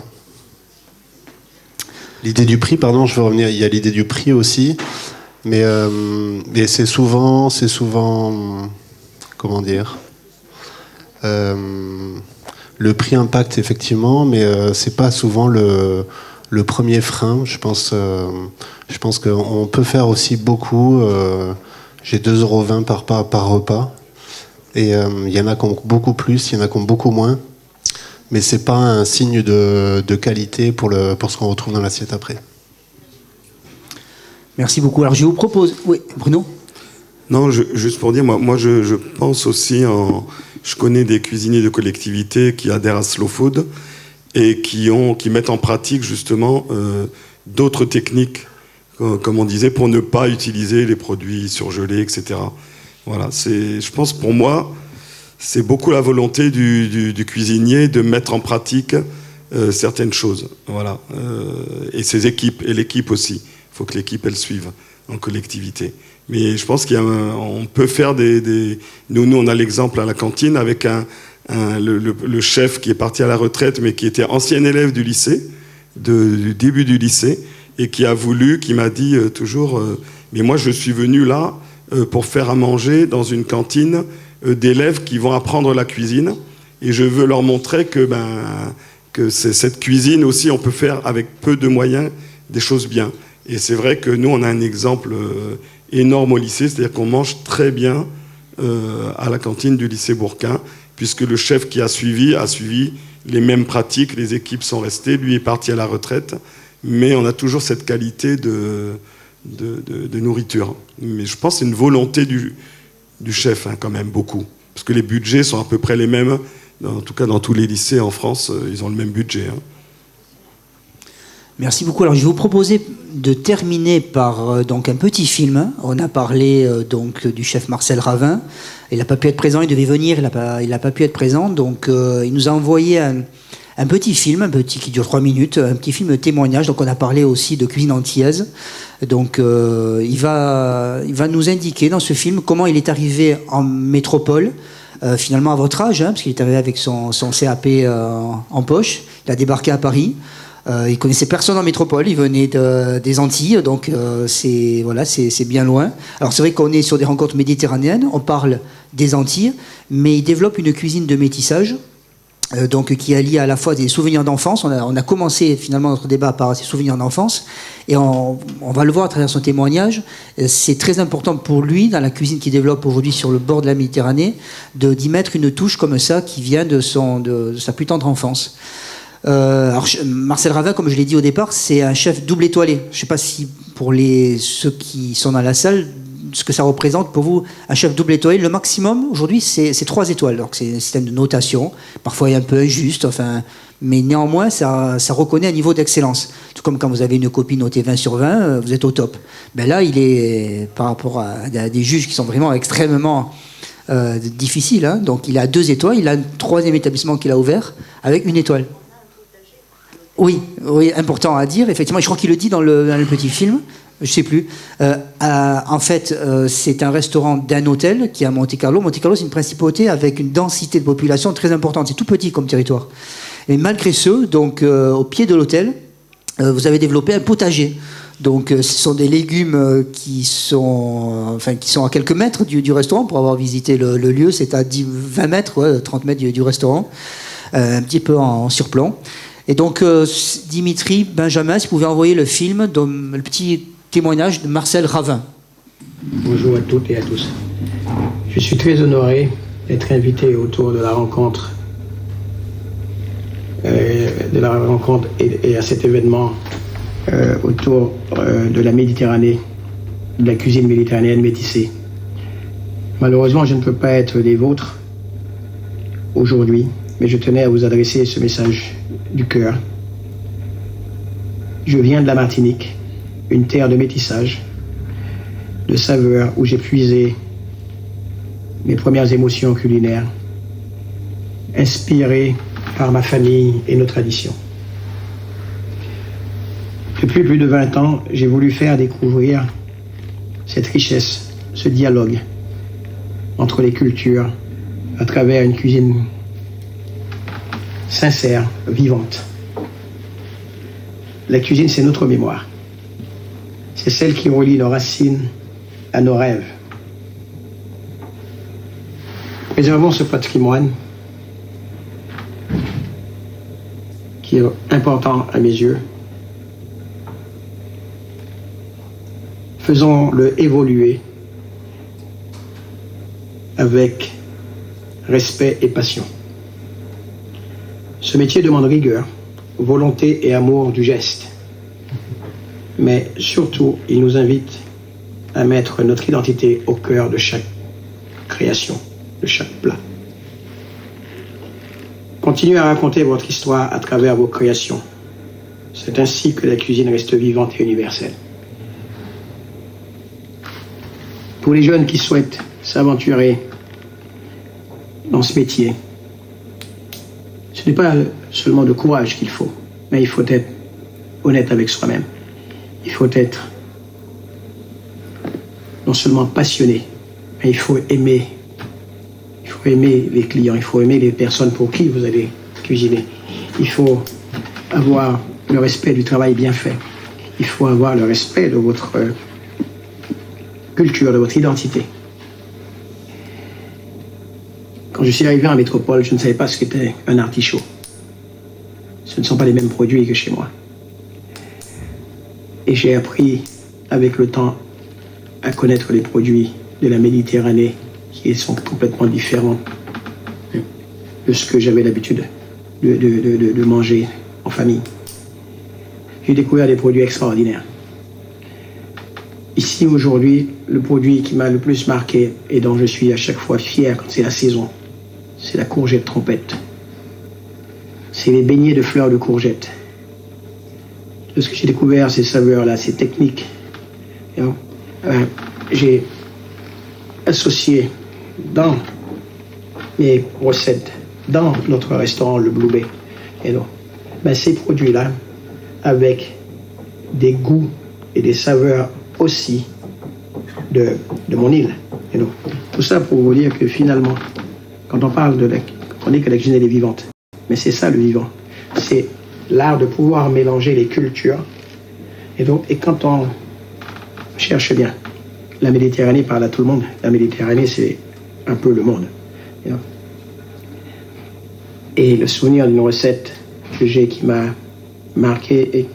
L'idée du prix, pardon, je veux revenir. Il y a l'idée du prix aussi, mais c'est souvent, comment dire, le prix impacte effectivement, mais c'est pas souvent le premier frein. Je pense qu'on peut faire aussi beaucoup. J'ai 2,20 € par repas. Et il y en a qui ont beaucoup plus, il y en a qui ont beaucoup moins. Mais c'est pas un signe de qualité pour ce qu'on retrouve dans l'assiette après. Merci beaucoup. Alors je vous propose... Oui, Bruno? Non, juste pour dire, moi je pense aussi je connais des cuisiniers de collectivités qui adhèrent à Slow Food et qui mettent en pratique justement d'autres techniques, comme on disait, pour ne pas utiliser les produits surgelés, etc. Voilà, je pense pour moi, c'est beaucoup la volonté du cuisinier de mettre en pratique certaines choses. Voilà, et ses équipes, et l'équipe aussi. Il faut que l'équipe, elle suive en collectivité. Mais je pense qu'on peut faire Nous, on a l'exemple à la cantine avec le chef qui est parti à la retraite, mais qui était ancien élève du lycée, du début du lycée, et qui m'a dit toujours mais moi, je suis venu là pour faire à manger dans une cantine d'élèves qui vont apprendre la cuisine, et je veux leur montrer que cette cuisine aussi, on peut faire avec peu de moyens des choses bien. Et c'est vrai que nous, on a un exemple énorme au lycée, c'est-à-dire qu'on mange très bien à la cantine du lycée Bourquin, puisque le chef qui a suivi les mêmes pratiques, les équipes sont restées, lui est parti à la retraite, mais on a toujours cette qualité de nourriture. Mais je pense que c'est une volonté du chef, quand même, beaucoup. Parce que les budgets sont à peu près les mêmes, en tout cas dans tous les lycées en France, ils ont le même budget. Merci beaucoup. Alors je vais vous proposer de terminer par donc un petit film. On a parlé donc du chef Marcel Ravin. Il n'a pas pu être présent, il devait venir, il n'a pas pu être présent. Donc il nous a envoyé un petit film, qui dure 3 minutes, un petit film témoignage. Donc on a parlé aussi de cuisine antillaise. Donc il va nous indiquer dans ce film comment il est arrivé en métropole, finalement à votre âge, parce qu'il est arrivé avec son CAP en poche. Il a débarqué à Paris. Il connaissait personne en métropole, il venait des Antilles, donc c'est bien loin. Alors c'est vrai qu'on est sur des rencontres méditerranéennes, on parle des Antilles, mais il développe une cuisine de métissage, donc qui allie à la fois des souvenirs d'enfance. On a commencé finalement notre débat par ces souvenirs d'enfance, et on va le voir à travers son témoignage. C'est très important pour lui, dans la cuisine qu'il développe aujourd'hui sur le bord de la Méditerranée, d'y mettre une touche comme ça qui vient de sa plus tendre enfance. Alors Marcel Ravin, comme je l'ai dit au départ, c'est un chef double étoilé. Je ne sais pas si pour ceux qui sont dans la salle, ce que ça représente pour vous, un chef double étoilé. Le maximum aujourd'hui, c'est 3 étoiles. Donc c'est un système de notation, parfois un peu injuste, mais néanmoins ça reconnaît un niveau d'excellence. Tout comme quand vous avez une copie notée 20 sur 20, vous êtes au top. Ben là, il est par rapport à des juges qui sont vraiment extrêmement difficiles, hein. Donc il a 2 étoiles. Il a un 3e établissement qu'il a ouvert avec 1 étoile. Oui, important à dire. Effectivement, je crois qu'il le dit dans le petit film. Je sais plus. En fait, c'est un restaurant d'un hôtel qui est à Monte Carlo. Monte Carlo, c'est une principauté avec une densité de population très importante. C'est tout petit comme territoire. Et malgré ce, donc au pied de l'hôtel, vous avez développé un potager. Donc, ce sont des légumes qui sont à quelques mètres du restaurant. Pour avoir visité le lieu, c'est à 20 mètres, 30 mètres du restaurant, un petit peu en surplomb. Et donc, Dimitri, Benjamin, si vous pouvez envoyer le film, le petit témoignage de Marcel Ravin. Bonjour à toutes et à tous. Je suis très honoré d'être invité autour de la rencontre et à cet événement autour de la Méditerranée, de la cuisine méditerranéenne métissée. Malheureusement, je ne peux pas être des vôtres aujourd'hui, mais je tenais à vous adresser ce message du cœur. Je viens de la Martinique, une terre de métissage, de saveurs où j'ai puisé mes premières émotions culinaires, inspirées par ma famille et nos traditions. Depuis plus de 20 ans, j'ai voulu faire découvrir cette richesse, ce dialogue entre les cultures à travers une cuisine sincère, vivante. La cuisine, c'est notre mémoire. C'est celle qui relie nos racines à nos rêves. Préservons ce patrimoine qui est important à mes yeux. Faisons-le évoluer avec respect et passion. Ce métier demande rigueur, volonté et amour du geste. Mais surtout, il nous invite à mettre notre identité au cœur de chaque création, de chaque plat. Continuez à raconter votre histoire à travers vos créations. C'est ainsi que la cuisine reste vivante et universelle. Pour les jeunes qui souhaitent s'aventurer dans ce métier, ce n'est pas seulement de courage qu'il faut, mais il faut être honnête avec soi-même. Il faut être non seulement passionné, mais il faut aimer les clients, il faut aimer les personnes pour qui vous allez cuisiner. Il faut avoir le respect du travail bien fait. Il faut avoir le respect de votre culture, de votre identité. Quand je suis arrivé en métropole, je ne savais pas ce qu'était un artichaut. Ce ne sont pas les mêmes produits que chez moi. Et j'ai appris avec le temps à connaître les produits de la Méditerranée qui sont complètement différents de ce que j'avais l'habitude de manger en famille. J'ai découvert des produits extraordinaires. Ici, aujourd'hui, le produit qui m'a le plus marqué et dont je suis à chaque fois fier quand c'est la saison, c'est la courgette trompette. C'est les beignets de fleurs de courgette. Lorsque j'ai découvert ces saveurs-là, ces techniques, j'ai associé dans mes recettes, dans notre restaurant, le Blue Bay, Et donc, ben, ces produits-là, avec des goûts et des saveurs aussi de mon île. Et donc, tout ça pour vous dire que finalement, quand on parle on dit que la cuisine elle est vivante, mais c'est ça le vivant. C'est l'art de pouvoir mélanger les cultures. Et quand on cherche bien, la Méditerranée parle à tout le monde. La Méditerranée, c'est un peu le monde. Et le souvenir d'une recette que j'ai qui m'a marqué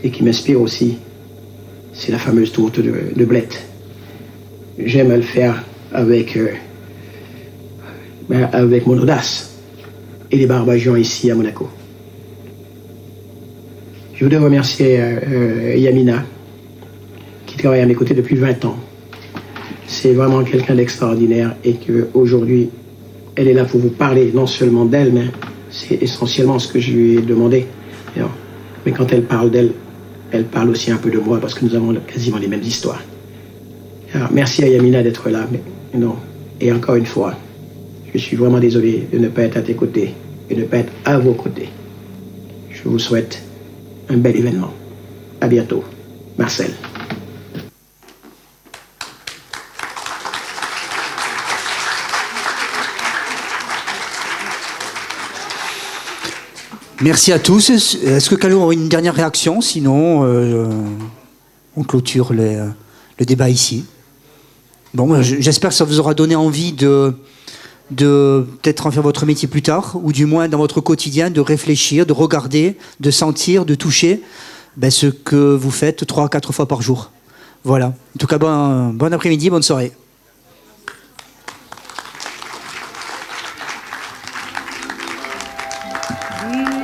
et qui m'inspire aussi, c'est la fameuse tourte de blette. J'aime le faire avec mon audace et les barbagians ici à Monaco. Je voudrais remercier Yamina, qui travaille à mes côtés depuis 20 ans. C'est vraiment quelqu'un d'extraordinaire et qu'aujourd'hui, elle est là pour vous parler non seulement d'elle, mais c'est essentiellement ce que je lui ai demandé. Mais quand elle parle d'elle, elle parle aussi un peu de moi parce que nous avons quasiment les mêmes histoires. Alors, merci à Yamina d'être là. Et encore une fois, je suis vraiment désolé de ne pas être à tes côtés et de ne pas être à vos côtés. Je vous souhaite un bel événement. À bientôt. Marcel. Merci à tous. Est-ce que Kalou a une dernière réaction? Sinon, on clôture le débat ici. Bon, j'espère que ça vous aura donné envie de peut-être en faire votre métier plus tard, ou du moins dans votre quotidien, de réfléchir, de regarder, de sentir, de toucher ce que vous faites 3 à 4 fois par jour. Voilà. En tout cas, bon après-midi, bonne soirée. Mmh.